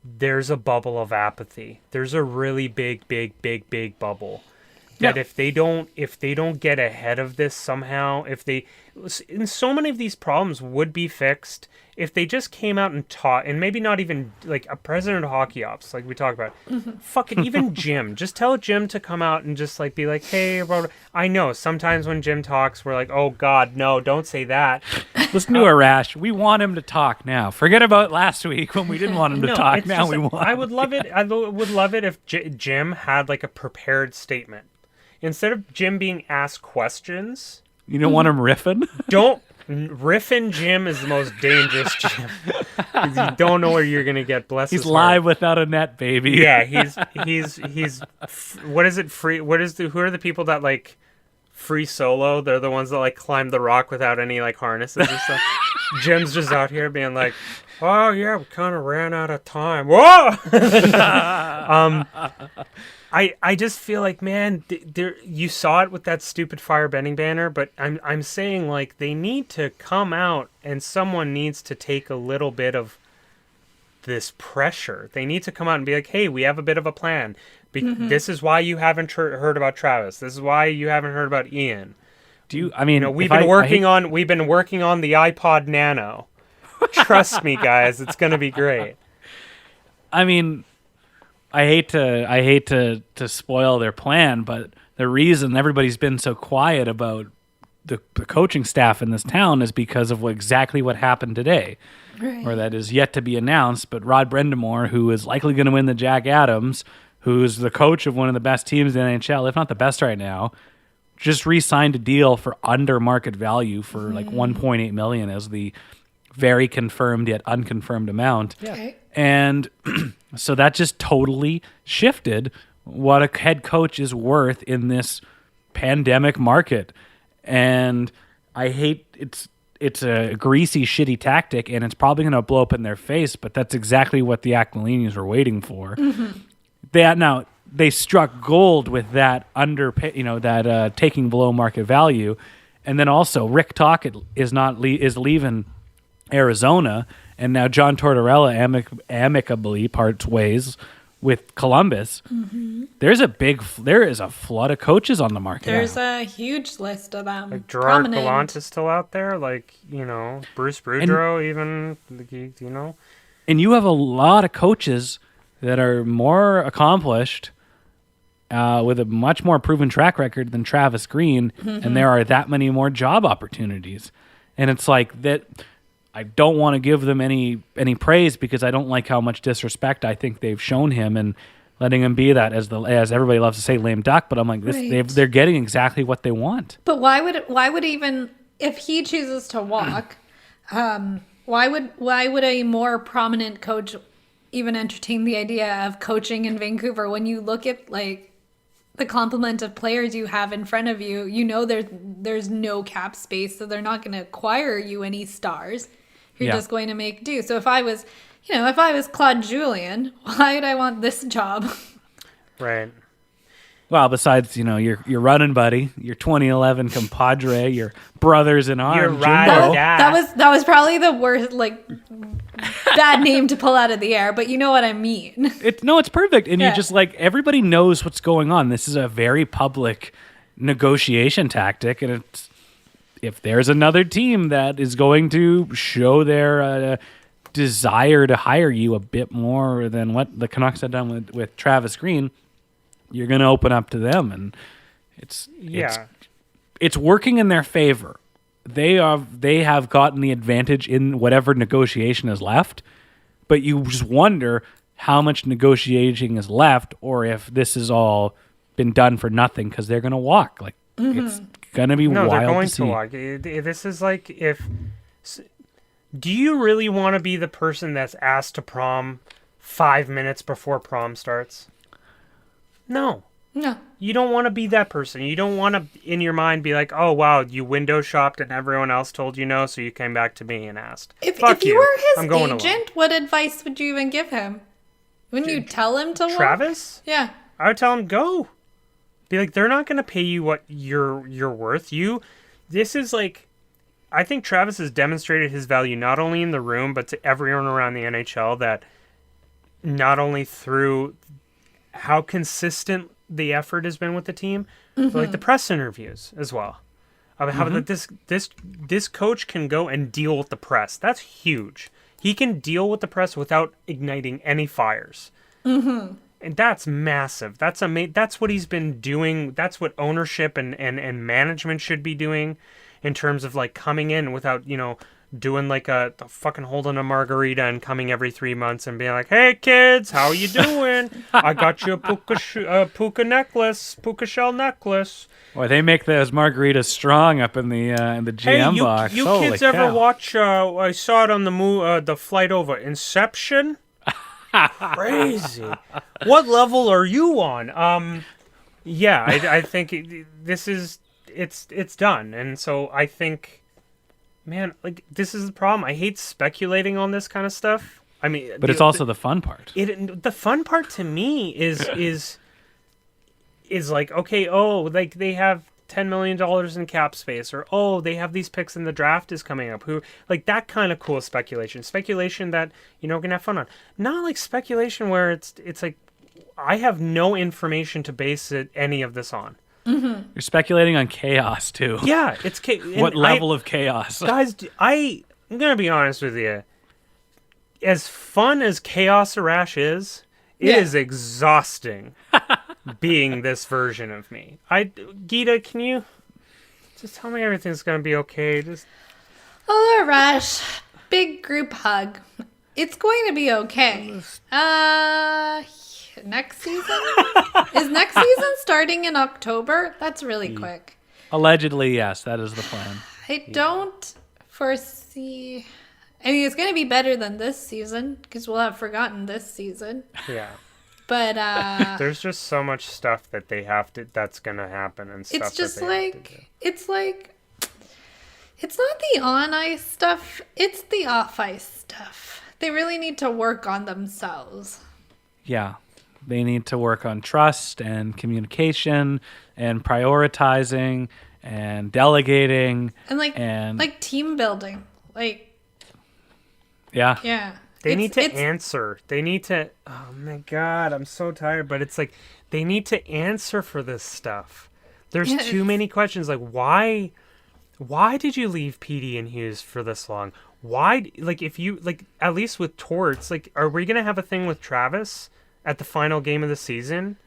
There's a bubble of apathy. There's a really big bubble. That if they don't get ahead of this somehow, and so many of these problems would be fixed if they just came out and taught, and maybe not even like a president of hockey ops, like we talk about, fucking even Jim. Just tell Jim to come out and just like be like, hey, I know sometimes when Jim talks, we're like, oh God, no, don't say that. Listen to Arash. We want him to talk now. Forget about last week when we didn't want him to talk. Now we want. I would love it. I would love it if Jim had like a prepared statement. Instead of Jim being asked questions. You don't want him riffing? Riffing Jim is the most dangerous Jim. Because you don't know where you're going to get. Bless his heart. He's live without a net, baby. Yeah, he's what is it, free? Who are the people that like free solo? They're the ones that like climb the rock without any like harnesses and stuff. Jim's just out here being like, oh yeah, we kind of ran out of time. Whoa! I just feel like, man, you saw it with that stupid firebending banner, but I'm saying, like, they need to come out and someone needs to take a little bit of this pressure. They need to come out and be like, hey, we have a bit of a plan. This is why you haven't heard about Travis. This is why you haven't heard about Ian. We've been working on the iPod Nano. Trust me, guys, it's going to be great. I mean, I hate to spoil their plan, but the reason everybody's been so quiet about the coaching staff in this town is because of exactly what happened today, or that is yet to be announced. But Rod Brendamore, who is likely going to win the Jack Adams, who's the coach of one of the best teams in the NHL, if not the best right now, just re-signed a deal for under market value for like $1.8 million as the very confirmed yet unconfirmed amount. Yeah. Okay. And so that just totally shifted what a head coach is worth in this pandemic market. And I hate it's a greasy, shitty tactic, and it's probably going to blow up in their face, but that's exactly what the Aquilinis were waiting for. They struck gold with that taking below market value. And then also Rick Tocchet is leaving Arizona, and now John Tortorella amicably parts ways with Columbus. There is a flood of coaches on the market. There's a huge list of them. Like Gerard Gallant is still out there. Like, Bruce Boudreau, even. And you have a lot of coaches that are more accomplished with a much more proven track record than Travis Green, and there are that many more job opportunities. And it's like that. I don't want to give them any praise because I don't like how much disrespect I think they've shown him and letting him be that as everybody loves to say lame duck. But I'm like, they're getting exactly what they want. But why would even if he chooses to walk, why would a more prominent coach even entertain the idea of coaching in Vancouver when you look at like the complement of players you have in front of you? There's no cap space, so they're not going to acquire you any stars. You're just going to make do. So if I was Claude Julien, why would I want this job? Right. Well, besides, your running buddy, your 2011 compadre, your brothers in arms, your ride Jimbo. or die. That was probably the worst, bad name to pull out of the air, but you know what I mean. It's perfect. And you just everybody knows what's going on. This is a very public negotiation tactic, and if there's another team that is going to show their desire to hire you a bit more than what the Canucks have done with Travis Green, you're going to open up to them, and it's working in their favor. They have gotten the advantage in whatever negotiation is left, but you just wonder how much negotiating is left, or if this has all been done for nothing because they're going to walk. It's going to be wild they're going to see. walk. This is like do you really want to be the person that's asked to prom 5 minutes before prom starts? No. You don't want to be that person. You don't want to, in your mind, be like, oh, wow, you window shopped and everyone else told you no, so you came back to me and asked. If you were his agent, what advice would you even give him? Wouldn't you tell him to walk? Travis? Yeah. I would tell him, go. Be like, they're not going to pay you what you're worth. This is like, I think Travis has demonstrated his value not only in the room, but to everyone around the NHL, that not only through how consistent the effort has been with the team, but like the press interviews as well. Of how this coach can go and deal with the press. That's huge. He can deal with the press without igniting any fires. And that's massive. That's That's what he's been doing. That's what ownership and management should be doing, in terms of like coming in without, doing like the fucking holding a margarita and coming every 3 months and being like, hey kids, how you doing? I got you a puka shell necklace. Boy, they make those margaritas strong up in the GM box. You kids ever watch? I saw it on the flight over Inception. Crazy. What level are you on? I think it's done, and so I think, man, like, this is the problem. I hate speculating on this kind of stuff. I mean, but it's also the fun part. The fun part to me is like, okay, like they have $10 million in cap space, or they have these picks in the draft is coming up. Who, like, that kind of cool speculation that can have fun on. Not like speculation where it's like I have no information to base any of this on. You're speculating on chaos too. Yeah, it's what level of chaos, guys? I'm gonna be honest with you. As fun as Chaos Arash is, it is exhausting being this version of me. Geeta, can you just tell me everything's gonna be okay? Arash, big group hug. It's going to be okay. next season? Is next season starting in October? That's really quick. Allegedly, yes, that is the plan. I don't foresee. I mean, it's going to be better than this season because we'll have forgotten this season. Yeah. But there's just so much stuff that they have to. That's going to happen, and stuff. It's just that they have to do. it's not the on ice stuff. It's the off ice stuff. They really need to work on themselves. Yeah. They need to work on trust and communication and prioritizing and delegating and like team building. Yeah. They need to answer. They need to. Oh my God, I'm so tired. But it's like they need to answer for this stuff. There's too many questions. Like why did you leave PD and Hughes for this long? Why? Like if you at least with Torts, are we gonna have a thing with Travis at the final game of the season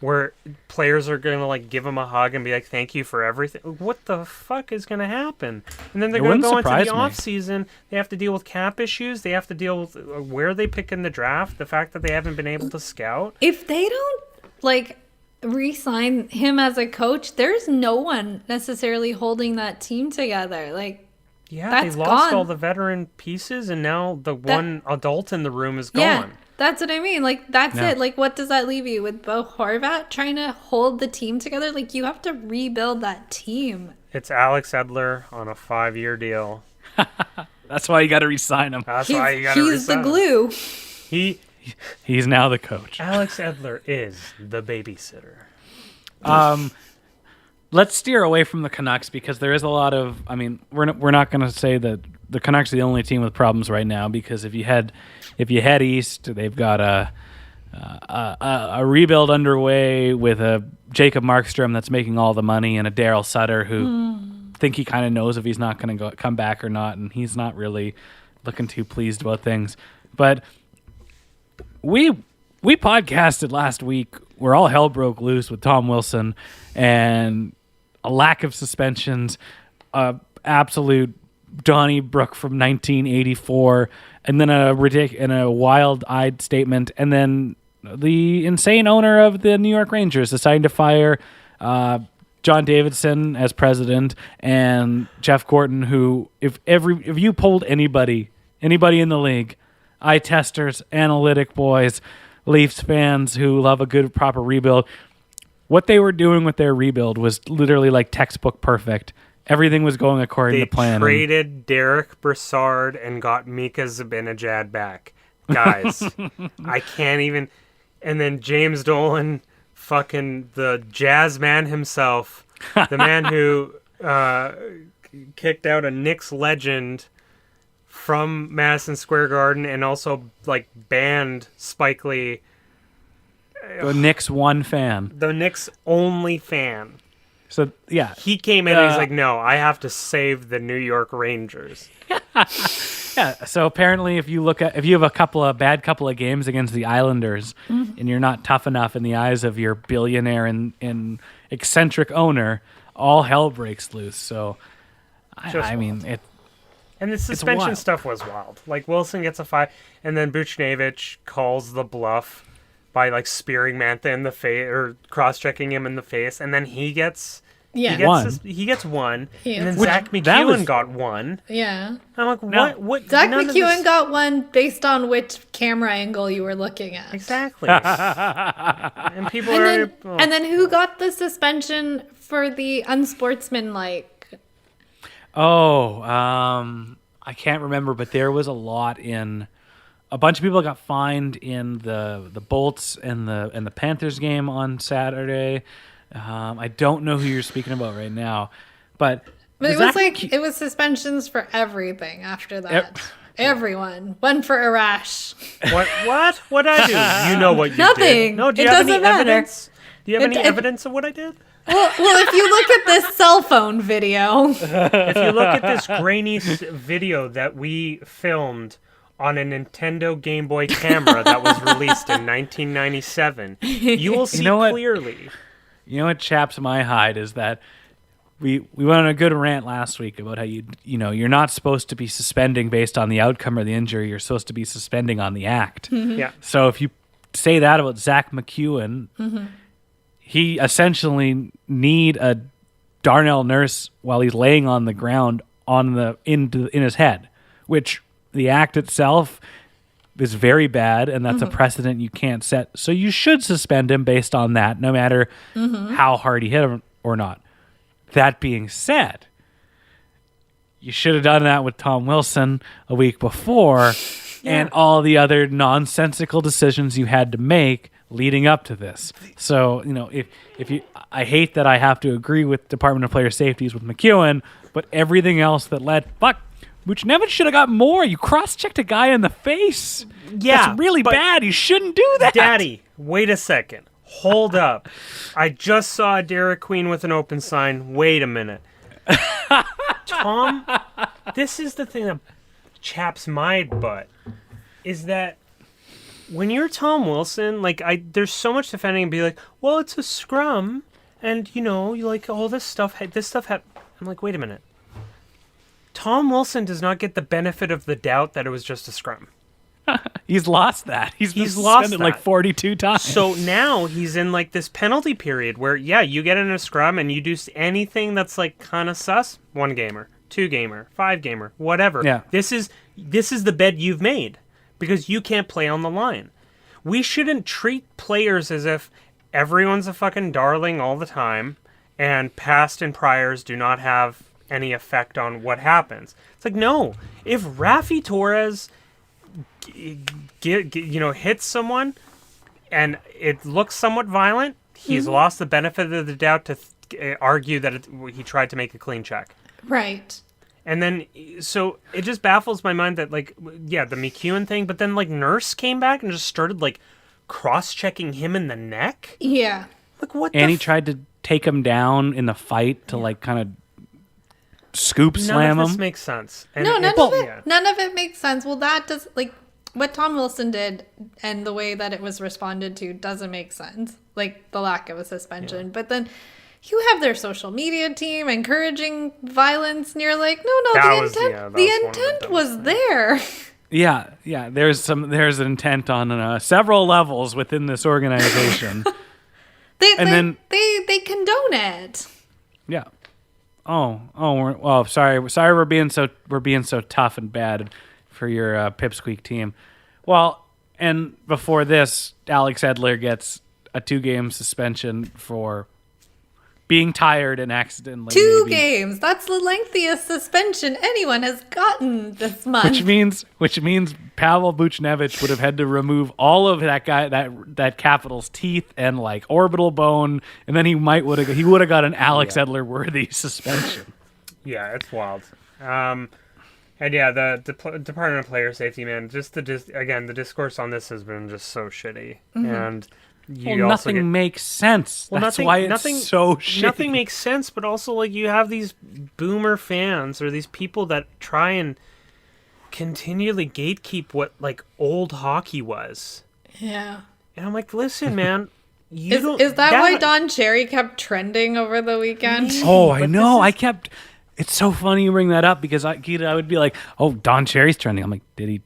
where players are going to give him a hug and be like, thank you for everything? What the fuck is going to happen? And then they're going to go into the offseason. They have to deal with cap issues. They have to deal with where they pick in the draft, the fact that they haven't been able to scout. If they don't, re-sign him as a coach, there's no one necessarily holding that team together. They lost all the veteran pieces, and now the one adult in the room is gone. Yeah. That's what I mean. That's it. What does that leave you with Bo Horvat trying to hold the team together? You have to rebuild that team. It's Alex Edler on a 5-year deal. That's why you got to re-sign him. Why you got to He's the glue. He's now the coach. Alex Edler is the babysitter. Let's steer away from the Canucks because there is a lot of. I mean, we're not going to say that the Canucks are the only team with problems right now because if you head east, they've got a rebuild underway with a Jacob Markstrom that's making all the money and a Daryl Sutter who think he kind of knows if he's not going to come back or not, and he's not really looking too pleased about things. But we podcasted last week where all hell broke loose with Tom Wilson and a lack of suspensions, absolute Donnybrook from 1984, and then a wild-eyed statement, and then the insane owner of the New York Rangers deciding to fire John Davidson as president and Jeff Gorton, who if you polled anybody in the league, eye testers, analytic boys, Leafs fans who love a good proper rebuild, what they were doing with their rebuild was literally textbook perfect. Everything was going according to plan. They traded Derek Brassard and got Mika Zibanejad back. Guys, I can't even... And then James Dolan, fucking the jazz man himself, the man who kicked out a Knicks legend from Madison Square Garden and also banned Spike Lee. The Knicks one fan. The Knicks only fan. So yeah, he came in and he's like, "No, I have to save the New York Rangers." Yeah. So apparently, if you have a bad couple of games against the Islanders, and you're not tough enough in the eyes of your billionaire and eccentric owner, all hell breaks loose. So, I mean, it. And the suspension stuff was wild. Wilson gets a 5, and then Buchnevich calls the bluff by spearing Mantha in the face or cross-checking him in the face, and then he gets one. He gets one, Yeah. and then Zach McEwen got one. Yeah. I'm like, what? Zach McEwen got one based on which camera angle you were looking at. Exactly. And people and then who got the suspension for the unsportsmanlike? I can't remember, but there was a lot in. A bunch of people got fined in the Bolts and the Panthers game on Saturday. I don't know who you're speaking about right now, but it was it was suspensions for everything after that. Everyone. One for Arash. What? What did I do? You know what you Nothing. did. No, do you have any evidence? Do you have any evidence of what I did? Well, if you look at this cell phone video. If you look at this grainy video that we filmed on a Nintendo Game Boy camera that was released in 1997, you will see clearly. You know what chaps my hide is that we went on a good rant last week about how you're not supposed to be suspending based on the outcome or the injury. You're supposed to be suspending on the act. Yeah. So if you say that about Zach McEwen. He essentially need a Darnell Nurse while he's laying on the ground in his head, which the act itself is very bad, and that's a precedent you can't set. So you should suspend him based on that, no matter how hard he hit him or not. That being said, you should have done that with Tom Wilson a week before, and all the other nonsensical decisions you had to make leading up to this. So, I hate that I have to agree with Department of Player Safeties with McEwen, but everything else that Vucinovic should have got more. You cross-checked a guy in the face. Yeah. That's really bad. You shouldn't do that. Daddy, wait a second. Hold up. I just saw a Derek Queen with an open sign. Wait a minute. Tom, this is the thing that chaps my butt, is that when you're Tom Wilson, there's so much defending and be like, well, it's a scrum, and, you like, all this stuff, I'm like, wait a minute. Tom Wilson does not get the benefit of the doubt that it was just a scrum. He's lost that. He's lost suspended that like 42 times. So now he's in this penalty period where, you get in a scrum and you do anything that's kind of sus. 1 gamer, 2 gamer, 5 gamer, whatever. Yeah. This is the bed you've made because you can't play on the line. We shouldn't treat players as if everyone's a fucking darling all the time and past and priors do not have any effect on what happens. It's no. If Rafi Torres hits someone and it looks somewhat violent, he's lost the benefit of the doubt to argue that he tried to make a clean check. Right. And then, so it just baffles my mind that, the McEwen thing, but then, Nurse came back and just started, cross-checking him in the neck? Yeah. What and he tried to take him down in the fight to, kind of scoop slam him. None of this makes sense. And none of it makes sense. Well, that does, what Tom Wilson did and the way that it was responded to doesn't make sense. The lack of a suspension. Yeah. But then you have their social media team encouraging violence, and you're like, no, the intent was there. Yeah. There's an intent on several levels within this organization. they condone it. Yeah. Sorry. We're being so tough and bad for your Pipsqueak team. Well, and before this, Alex Edler gets a 2-game suspension for being tired and accidentally. 2 games. That's the lengthiest suspension anyone has gotten this month. Which means Pavel Vucinovic would have had to remove all of that guy that Capital's teeth and orbital bone, and then he would have got an Alex Edler worthy suspension. Yeah, it's wild. And the Department of Player Safety, man, the discourse on this has been just so shitty, and. Nothing makes sense. That's why it's so shitty. Nothing makes sense, but also you have these boomer fans or these people that try and continually gatekeep what old hockey was. Yeah. And I'm like, listen, man, is that why Don Cherry kept trending over the weekend? I know. It's so funny you bring that up because Geeta, I would be like, oh, Don Cherry's trending. I'm like, did he?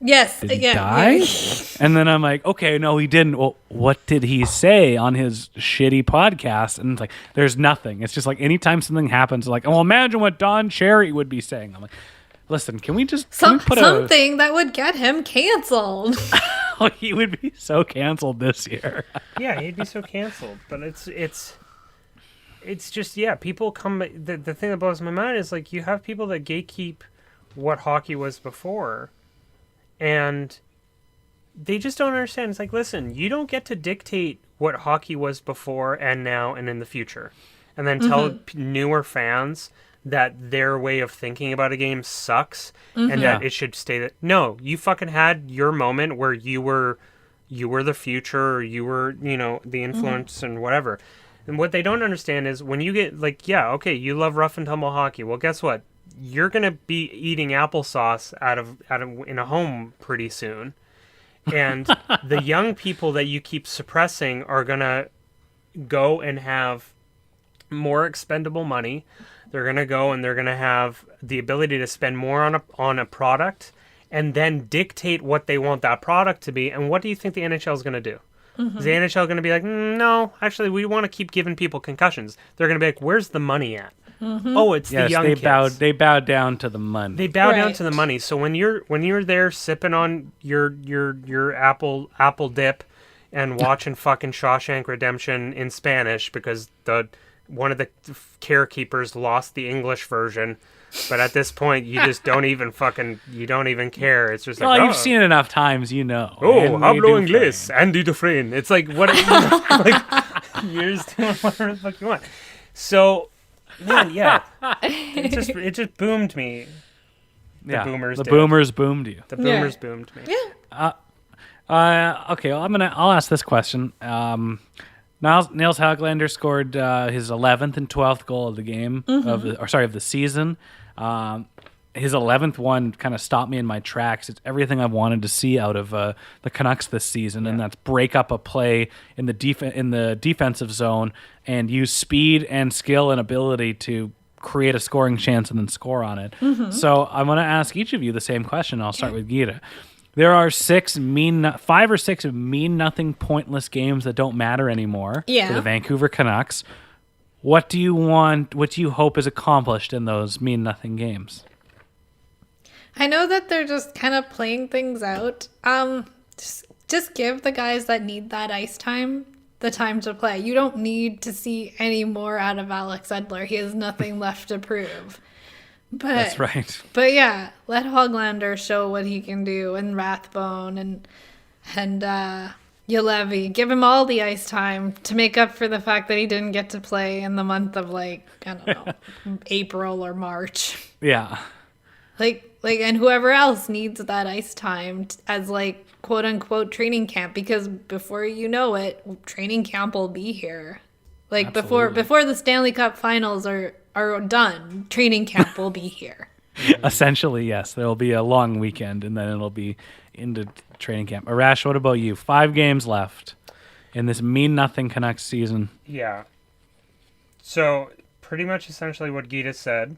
Yes. Did he die? Yeah. And then I'm like, okay, no, he didn't. Well, what did he say on his shitty podcast? And it's there's nothing. It's just anytime something happens, imagine what Don Cherry would be saying. I'm like, listen, can we just something that would get him canceled? He would be so canceled this year. Yeah, he'd be so canceled. But it's just people come. The thing that blows my mind is you have people that gatekeep what hockey was before. And they just don't understand. It's listen, you don't get to dictate what hockey was before and now and in the future. And then tell newer fans that their way of thinking about a game sucks and that it should stay that. No, you fucking had your moment where you were the future, or you were, the influence and whatever. And what they don't understand is when you get you love rough and tumble hockey. Well, guess what? You're gonna be eating applesauce out of in a home pretty soon, and the young people that you keep suppressing are gonna go and have more expendable money. They're gonna go and they're gonna have the ability to spend more on a product, and then dictate what they want that product to be. And what do you think the NHL is going to do? Is the NHL going to be like, no, actually, we want to keep giving people concussions? They're going to be like, where's the money at? Oh, it's the young kids. They bowed down to the money. They bow down to the money. So when you're there sipping on your apple dip and watching fucking Shawshank Redemption in Spanish because one of the carekeepers lost the English version, but at this point you just don't even care. It's just like, you've seen it enough times, you know. Oh, hablo inglés, Andy Dufresne. It's like what you're just doing whatever the fuck you want. So, man, yeah, it just boomed me. The boomers boomed you. The boomers boomed me. Yeah. Okay, well, I'll ask this question. Niels Hoglander scored his 11th and 12th goal of the game of the season. His 11th one kind of stopped me in my tracks. It's everything I wanted to see out of the Canucks this season, and that's break up a play in the defensive zone and use speed and skill and ability to create a scoring chance and then score on it. So I'm going to ask each of you the same question. I'll start with Geeta. There are 5 or 6 mean nothing pointless games that don't matter anymore for the Vancouver Canucks. What do you hope is accomplished in those mean nothing games? I know that they're just kind of playing things out. Just give the guys that need that ice time the time to play. You don't need to see any more out of Alex Edler. He has nothing left to prove. But, that's right. But yeah, let Hoglander show what he can do, and Rathbone and Julevi. Give him all the ice time to make up for the fact that he didn't get to play in the month of April or March. Yeah. And whoever else needs that ice time as quote unquote training camp, because before you know it, training camp will be here. Before the Stanley Cup Finals are done, training camp will be here. Essentially, yes. There will be a long weekend, and then it'll be into training camp. Arash, what about you? 5 games left in this mean-nothing Canucks season. Yeah. So, pretty much essentially what Geeta said,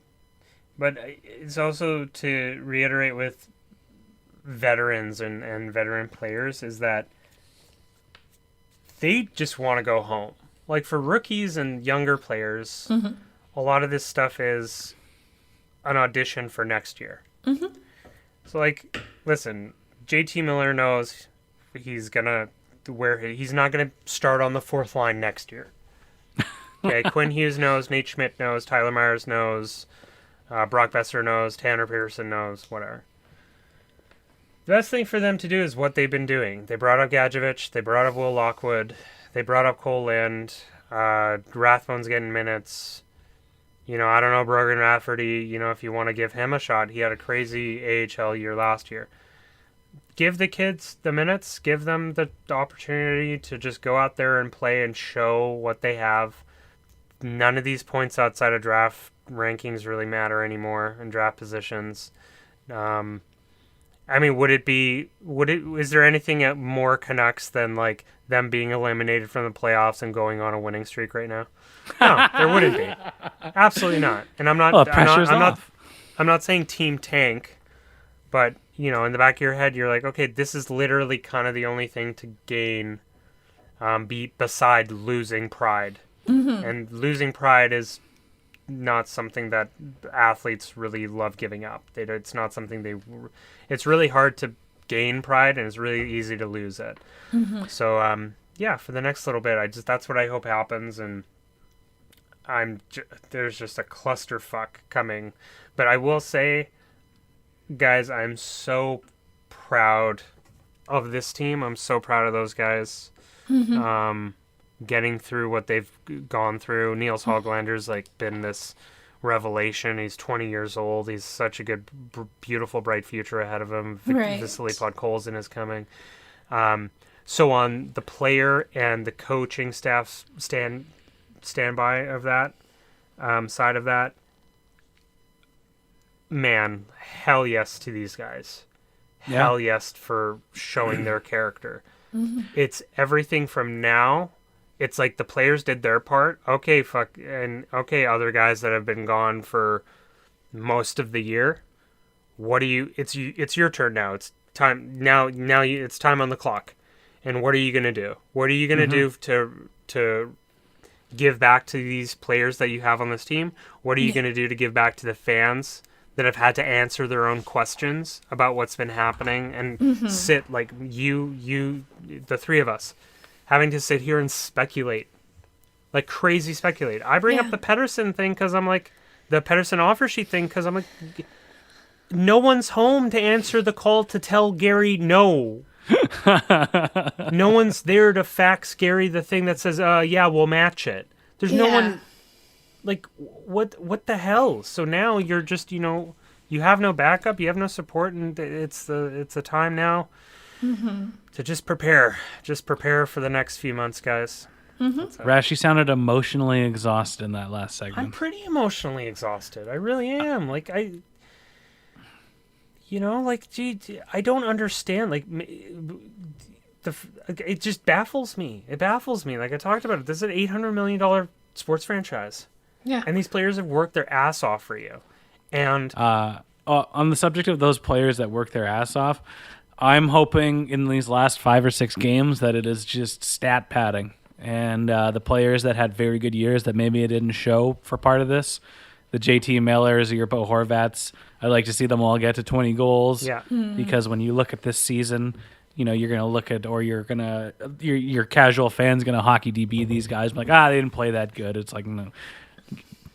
but it's also to reiterate with veterans and veteran players is that they just want to go home. Like, for rookies and younger players, a lot of this stuff is an audition for next year. So, listen, JT Miller knows he's not gonna start on the 4th line next year. Okay, Quinn Hughes knows, Nate Schmidt knows, Tyler Myers knows, Brock Besser knows, Tanner Pearson knows, whatever. The best thing for them to do is what they've been doing. They brought up Gadjevich, they brought up Will Lockwood, they brought up Cole Lind, Rathbone's getting minutes. I don't know, Brogan Rafferty, if you want to give him a shot. He had a crazy AHL year last year. Give the kids the minutes. Give them the opportunity to just go out there and play and show what they have. None of these points outside of draft rankings really matter anymore in draft positions. Is there anything more Canucks than them being eliminated from the playoffs and going on a winning streak right now? No, there wouldn't be. Absolutely not. And I'm not. I'm not saying team tank, but in the back of your head, you're like, okay, this is literally kind of the only thing to gain, beside losing pride, and losing pride is not something that athletes really love giving up. It's not something it's really hard to gain pride, and it's really easy to lose it. So, for the next little bit, that's what I hope happens, and there's just a clusterfuck coming. But I will say, guys, I'm so proud of this team. I'm so proud of those guys. Getting through what they've gone through. Niels Hoglander's been this revelation. He's 20 years old. He's such a good, beautiful, bright future ahead of him. Vasily Podkolzin is coming. So on the player and the coaching staff's standby of that side of that, man, hell yes to these guys. Hell yes for showing their character. It's everything from now. It's the players did their part. Okay, other guys that have been gone for most of the year, what do you? It's your turn now. It's time now. It's time on the clock. And what are you gonna do? What are you gonna do to give back to these players that you have on this team? What are you gonna do to give back to the fans that have had to answer their own questions about what's been happening and sit like you, the three of us, having to sit here and speculate, like crazy speculate. I bring up the Pedersen thing because I'm like, the Pedersen offer sheet thing because I'm like, no one's home to answer the call to tell Gary no. No one's there to fax Gary the thing that says, yeah, we'll match it. There's no one. Like, what the hell? So now you're just, you have no backup, you have no support, and it's a time now to just prepare. Just prepare for the next few months, guys. Rash, you sounded emotionally exhausted in that last segment. I'm pretty emotionally exhausted. I really am. Like, gee, I don't understand. Like, it just baffles me. It baffles me. Like I talked about it. This is an $800 million sports franchise. Yeah. And these players have worked their ass off for you. And on the subject of those players that work their ass off, I'm hoping in these last 5 or 6 games that it is just stat padding. And the players that had very good years that maybe it didn't show for part of this, the JT Millers or your Bo Horvats, I'd like to see them all get to 20 goals. Yeah. Because when you look at this season, you're going to look at, or your casual fan's going to hockey DB these guys, like, they didn't play that good. It's like, no.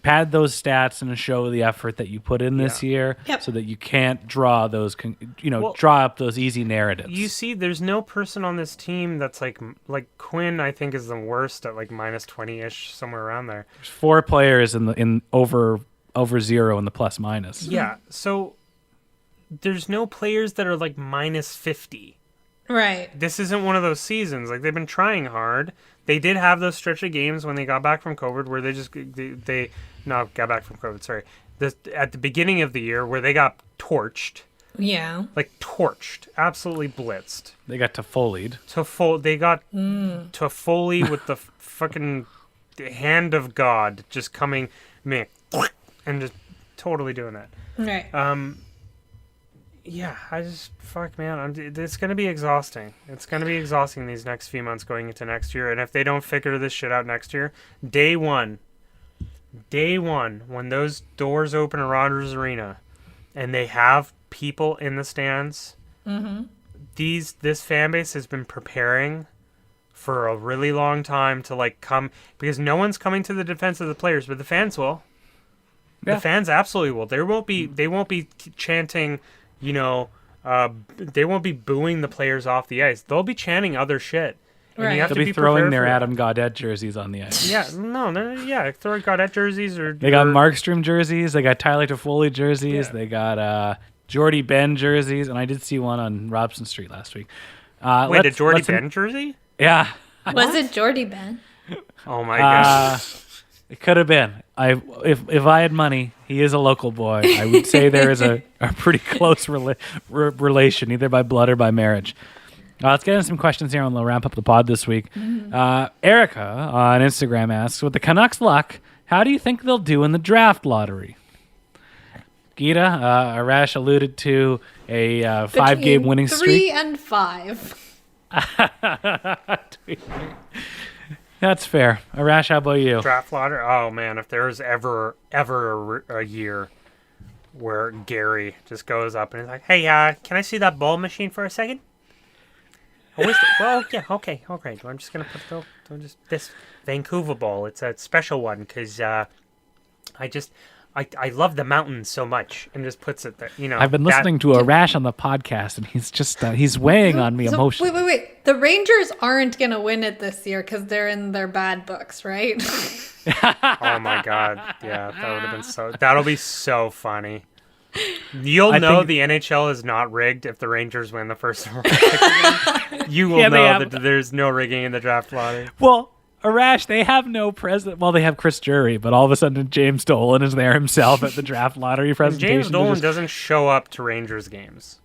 Pad those stats and show the effort that you put in this year so that you can't draw those, draw up those easy narratives. You see, there's no person on this team that's like Quinn, I think, is the worst at like minus 20-ish, somewhere around there. There's 4 players in over 0 in the plus minus. Yeah, so there's no players that are like minus 50. Right. This isn't one of those seasons. Like, they've been trying hard. They did have those stretch of games when they got back from COVID where they got back from COVID, sorry. At the beginning of the year where they got torched. Yeah. Like, torched. Absolutely blitzed. They got Toffolied. They got Toffoli with the fucking hand of God just coming and just totally doing that. Right. Yeah, man, it's going to be exhausting. It's going to be exhausting these next few months going into next year. And if they don't figure this shit out next year, day one, when those doors open at Rogers Arena and they have people in the stands, this fan base has been preparing for a really long time to like come, because no one's coming to the defense of the players, but the fans will. Yeah. The fans absolutely will. They won't be chanting, they won't be booing the players off the ice. They'll be chanting other shit. Right. You have They'll to be throwing their Adam Gaudette jerseys on the ice. Yeah, throwing Gaudette jerseys they got Markstrom jerseys. They got Tyler Toffoli jerseys. Yeah. They got Jordy Ben jerseys, and I did see one on Robson Street last week. Wait, a Jordy Ben jersey? Yeah. Was it Jordy Ben? Oh my gosh. It could have been. If I had money, he is a local boy. I would say there is a pretty close relation, either by blood or by marriage. Let's get into some questions here, and we'll wrap up the pod this week. Erica on Instagram asks, with the Canucks' luck, how do you think they'll do in the draft lottery? Geeta, Arash alluded to a 5-game winning streak. 3 and 5. That's fair. Arash, how about you? Draft lottery? Oh, man, if there's ever a year where Gary just goes up and is like, hey, can I see that ball machine for a second? Well, yeah, okay, all right. I'm just going to put this Vancouver ball. It's a special one because I love the mountains so much, and just puts it there. I've been listening to Arash on the podcast, and he's just he's weighing on me emotionally. Wait. The Rangers aren't gonna win it this year because they're in their bad books, right? Oh my god, yeah, that would have been that'll be so funny. You'll know the NHL is not rigged if the Rangers win the first round. You will know that there's no rigging in the draft lottery. Well, Arash, they have no president. Well, they have Chris Drury, but all of a sudden James Dolan is there himself at the draft lottery presentation. James Dolan doesn't show up to Rangers games.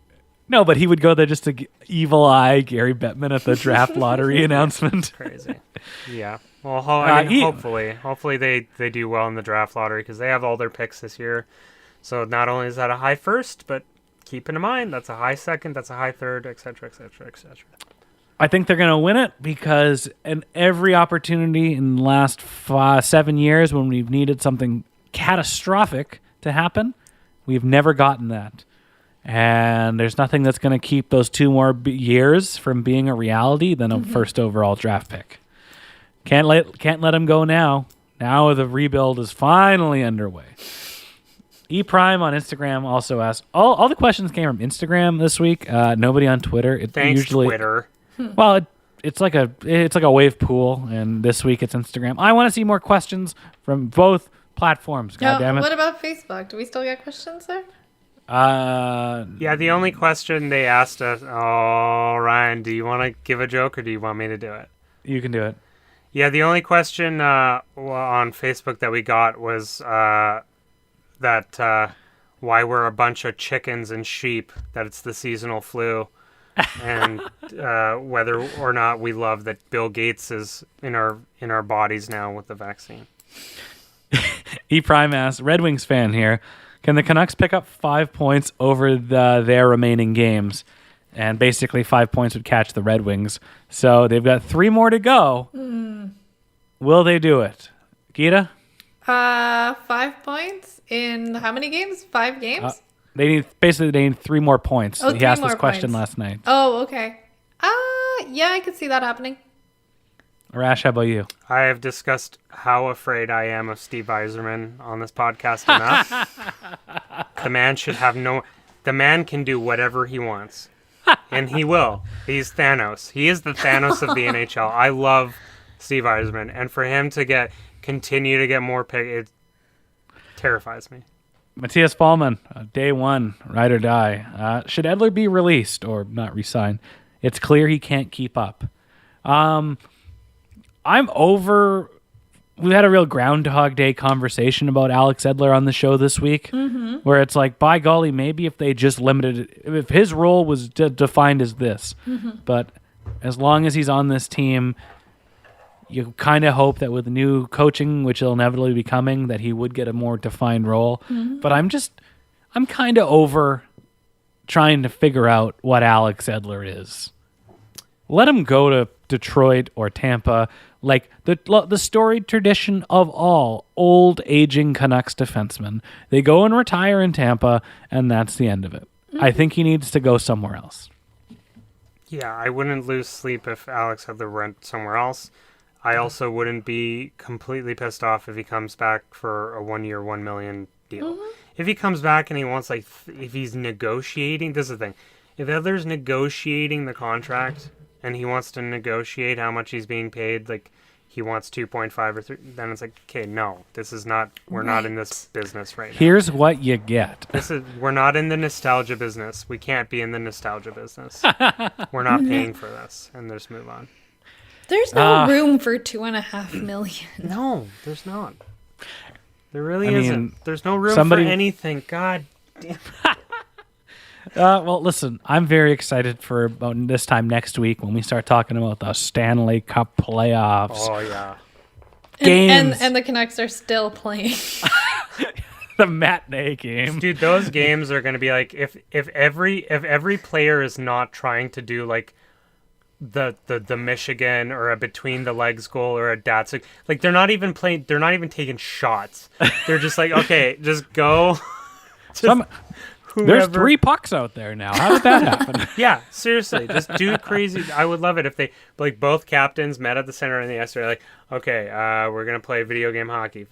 No, but he would go there just to evil eye Gary Bettman at the draft lottery announcement. Crazy. Yeah. Well, hopefully they do well in the draft lottery because they have all their picks this year. So not only is that a high first, but keep in mind that's a high second, that's a high third, etc., etc., etc. I think they're going to win it because in every opportunity in the last 7 years when we've needed something catastrophic to happen, we've never gotten that. And there's nothing that's going to keep those 2 more years from being a reality than a first overall draft pick. Can't let them go now. Now the rebuild is finally underway. E-Prime on Instagram also asked, all the questions came from Instagram this week. Nobody on Twitter. Thanks, usually, Twitter. Well, it's like a wave pool, and this week it's Instagram. I want to see more questions from both platforms. God damn it! What about Facebook? Do we still get questions there? Yeah, the only question they asked us. Oh, Ryan, do you want to give a joke or do you want me to do it? You can do it. Yeah, the only question on Facebook that we got was that why we're a bunch of chickens and sheep, that it's the seasonal flu, and whether or not we love that Bill Gates is in our bodies now with the vaccine. E-Prime asks, Red Wings fan here, can the Canucks pick up 5 points over their remaining games? And basically 5 points would catch the Red Wings. So they've got 3 more to go. Will they do it? Geeta? 5 points in how many games? 5 games? They need 3 more points. Oh, he asked this more question points. last night. Oh, okay. Yeah, I could see that happening. Arash, how about you? I have discussed how afraid I am of Steve Yzerman on this podcast enough. The man should have the man can do whatever he wants. And he will. He's Thanos. He is the Thanos of the NHL. I love Steve Yzerman. And for him to continue to get more picks, it terrifies me. Matthias Fallman, day 1, ride or die. Should Edler be released or not re-signed? It's clear he can't keep up. I'm over... We had a real Groundhog Day conversation about Alex Edler on the show this week, where it's like, by golly, maybe if they just limited it, if his role was defined as this, but as long as he's on this team, you kind of hope that with the new coaching, which will inevitably be coming, that he would get a more defined role. But I'm kind of over trying to figure out what Alex Edler is. Let him go to Detroit or Tampa, like the storied tradition of all old aging Canucks defensemen. They go and retire in Tampa, and that's the end of it. I think he needs to go somewhere else. Yeah, I wouldn't lose sleep if Alex Edler went somewhere else. I also wouldn't be completely pissed off if he comes back for a 1-year, $1 million deal. If he comes back and he wants, if he's negotiating, this is the thing. If Edler's negotiating the contract and he wants to negotiate how much he's being paid, he wants 2.5 or 3, then it's okay, no, this is not, we're not in this business right now. Here's what you get. We're not in the nostalgia business. We can't be in the nostalgia business. We're not paying for this, and just move on. There's no room for $2.5 million. No, there's not. There really isn't. There's no room for anything. God damn. Well, listen, I'm very excited for about this time next week when we start talking about the Stanley Cup playoffs. Oh, yeah. Games. And the Canucks are still playing. The matinee game. Dude, those games are going to be if every player is not trying to do the Michigan or a between the legs goal or a Datsuk, they're not even playing, they're not even taking shots. They're just okay, just go. There's 3 pucks out there now. How did that happen? Yeah, seriously, just do crazy. I would love it if they both captains met at the center in the ice. They're like, okay, we're gonna play video game hockey.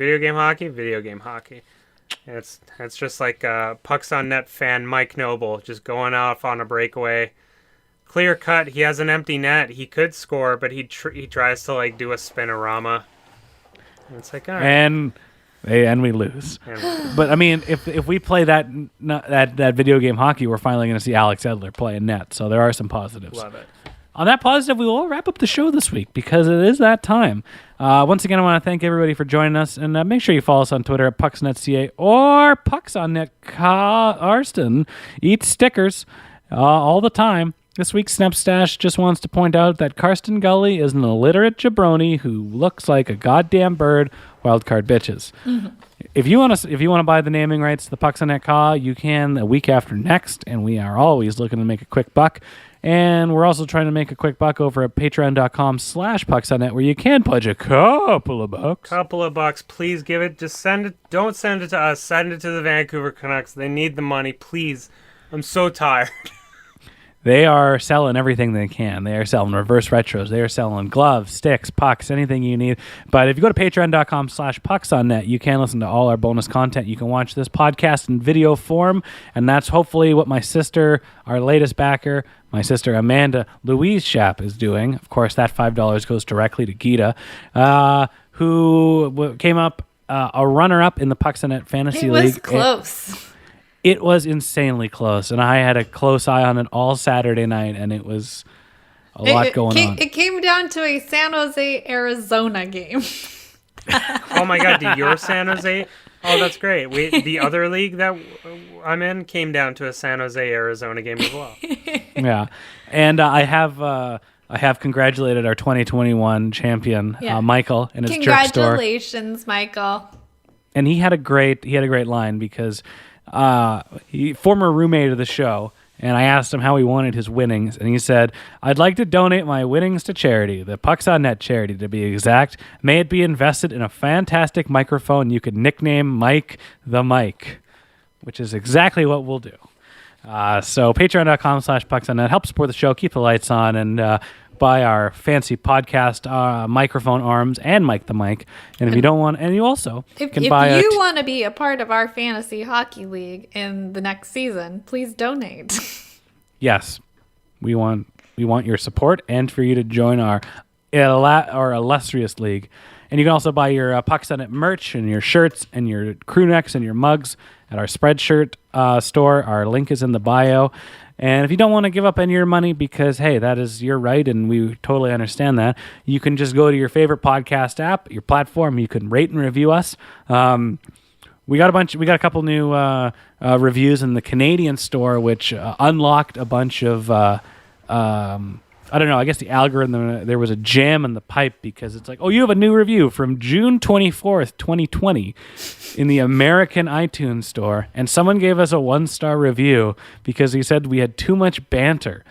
It's just like Pucks on Net fan Mike Noble just going off on a breakaway. Clear cut. He has an empty net. He could score, but he tries to do a spinorama. And it's all right. And we lose. But I mean, if we play that video game hockey, we're finally going to see Alex Edler play in net. So there are some positives. Love it. On that positive, we will wrap up the show this week because it is that time. Once again, I want to thank everybody for joining us, and make sure you follow us on Twitter at PucksNetCA or PucksOnNet Karsten. Eat stickers all the time. This week's Snapstash just wants to point out that Karsten Gully is an illiterate jabroni who looks like a goddamn bird. Wildcard bitches. If you want to buy the naming rights to the Pucks on Net Caw, you can a week after next, and we are always looking to make a quick buck. And we're also trying to make a quick buck over at patreon.com/pucksonnet, where you can pledge a couple of bucks. Please give it. Just send it. Don't send it to us. Send it to the Vancouver Canucks. They need the money. Please. I'm so tired. They are selling everything they can. They are selling reverse retros. They are selling gloves, sticks, pucks, anything you need. But if you go to patreon.com/pucksonnet, you can listen to all our bonus content. You can watch this podcast in video form, and that's hopefully what my sister, our latest backer, my sister Amanda Louise Schapp, is doing. Of course, that $5 goes directly to Geeta, who came up a runner-up in the Pucks on Net Fantasy League. It was close. It was insanely close, and I had a close eye on it all Saturday night, and it was a lot going on. It came down to a San Jose, Arizona game. Oh my God, did your San Jose? Oh, that's great. The other league that I'm in came down to a San Jose, Arizona game as well. Yeah, and I have congratulated our 2021 champion, Michael, in his jerk store. Congratulations, Michael. And he had a great line because former roommate of the show, and I asked him how he wanted his winnings, and he said, "I'd like to donate my winnings to charity, the Pucks on Net charity to be exact. May it be invested in a fantastic microphone you could nickname Mike the Mike," which is exactly what we'll do. So patreon.com/pucksonnet. Help support the show, keep the lights on, and buy our fancy podcast microphone arms and Mike the Mike. And if you don't want, and you also can buy if you want to be a part of our fantasy hockey league in the next season, please donate. Yes, we want your support and for you to join our illustrious league. And you can also buy your Pucks on It merch and your shirts and your crew necks and your mugs at our Spreadshirt store. Our link is in the bio. And if you don't want to give up any of your money because, hey, that is your right and we totally understand that, you can just go to your favorite podcast app, your platform. You can rate and review us. We got a couple new reviews in the Canadian store, which unlocked a bunch of I don't know, I guess the algorithm, there was a jam in the pipe because it's like, oh, you have a new review from June 24th, 2020 in the American iTunes store. And someone gave us a 1-star review because he said we had too much banter.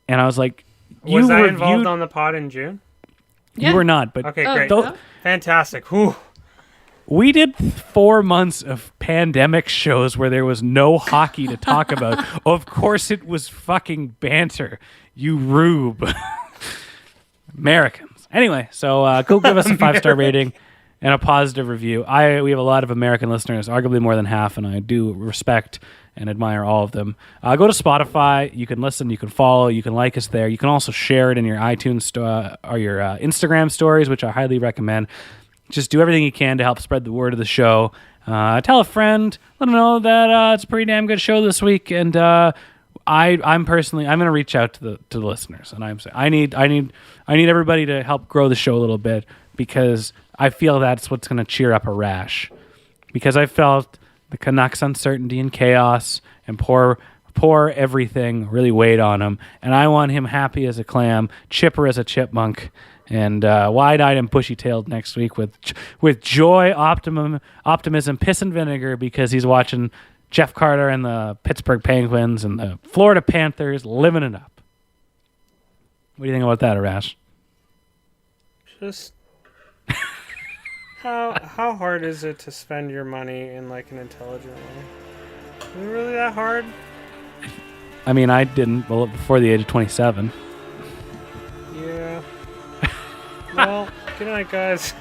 And I was like, was I involved on the pod in June? You were not, but okay, great. Fantastic. Whew. We did 4 months of pandemic shows where there was no hockey to talk about. Of course it was fucking banter, you rube. Americans. Anyway, so go give us a 5-star rating and a positive review. We have a lot of American listeners, arguably more than half, and I do respect and admire all of them. Go to Spotify. You can listen, you can follow, you can like us there. You can also share it in your iTunes or your Instagram stories, which I highly recommend. Just do everything you can to help spread the word of the show. Tell a friend, let them know that it's a pretty damn good show this week. And I'm going to reach out to the listeners, and I'm saying I need everybody to help grow the show a little bit because I feel that's what's going to cheer up Arash. Because I felt the Canucks' uncertainty and chaos and poor everything really weighed on him, and I want him happy as a clam, chipper as a chipmunk. And wide-eyed and bushy-tailed next week with joy, optimism, piss and vinegar because he's watching Jeff Carter and the Pittsburgh Penguins and the Florida Panthers living it up. What do you think about that, Arash? Just how hard is it to spend your money in like an intelligent way? Is it really that hard? I mean, I didn't before the age of 27. Yeah. Well, good night, guys.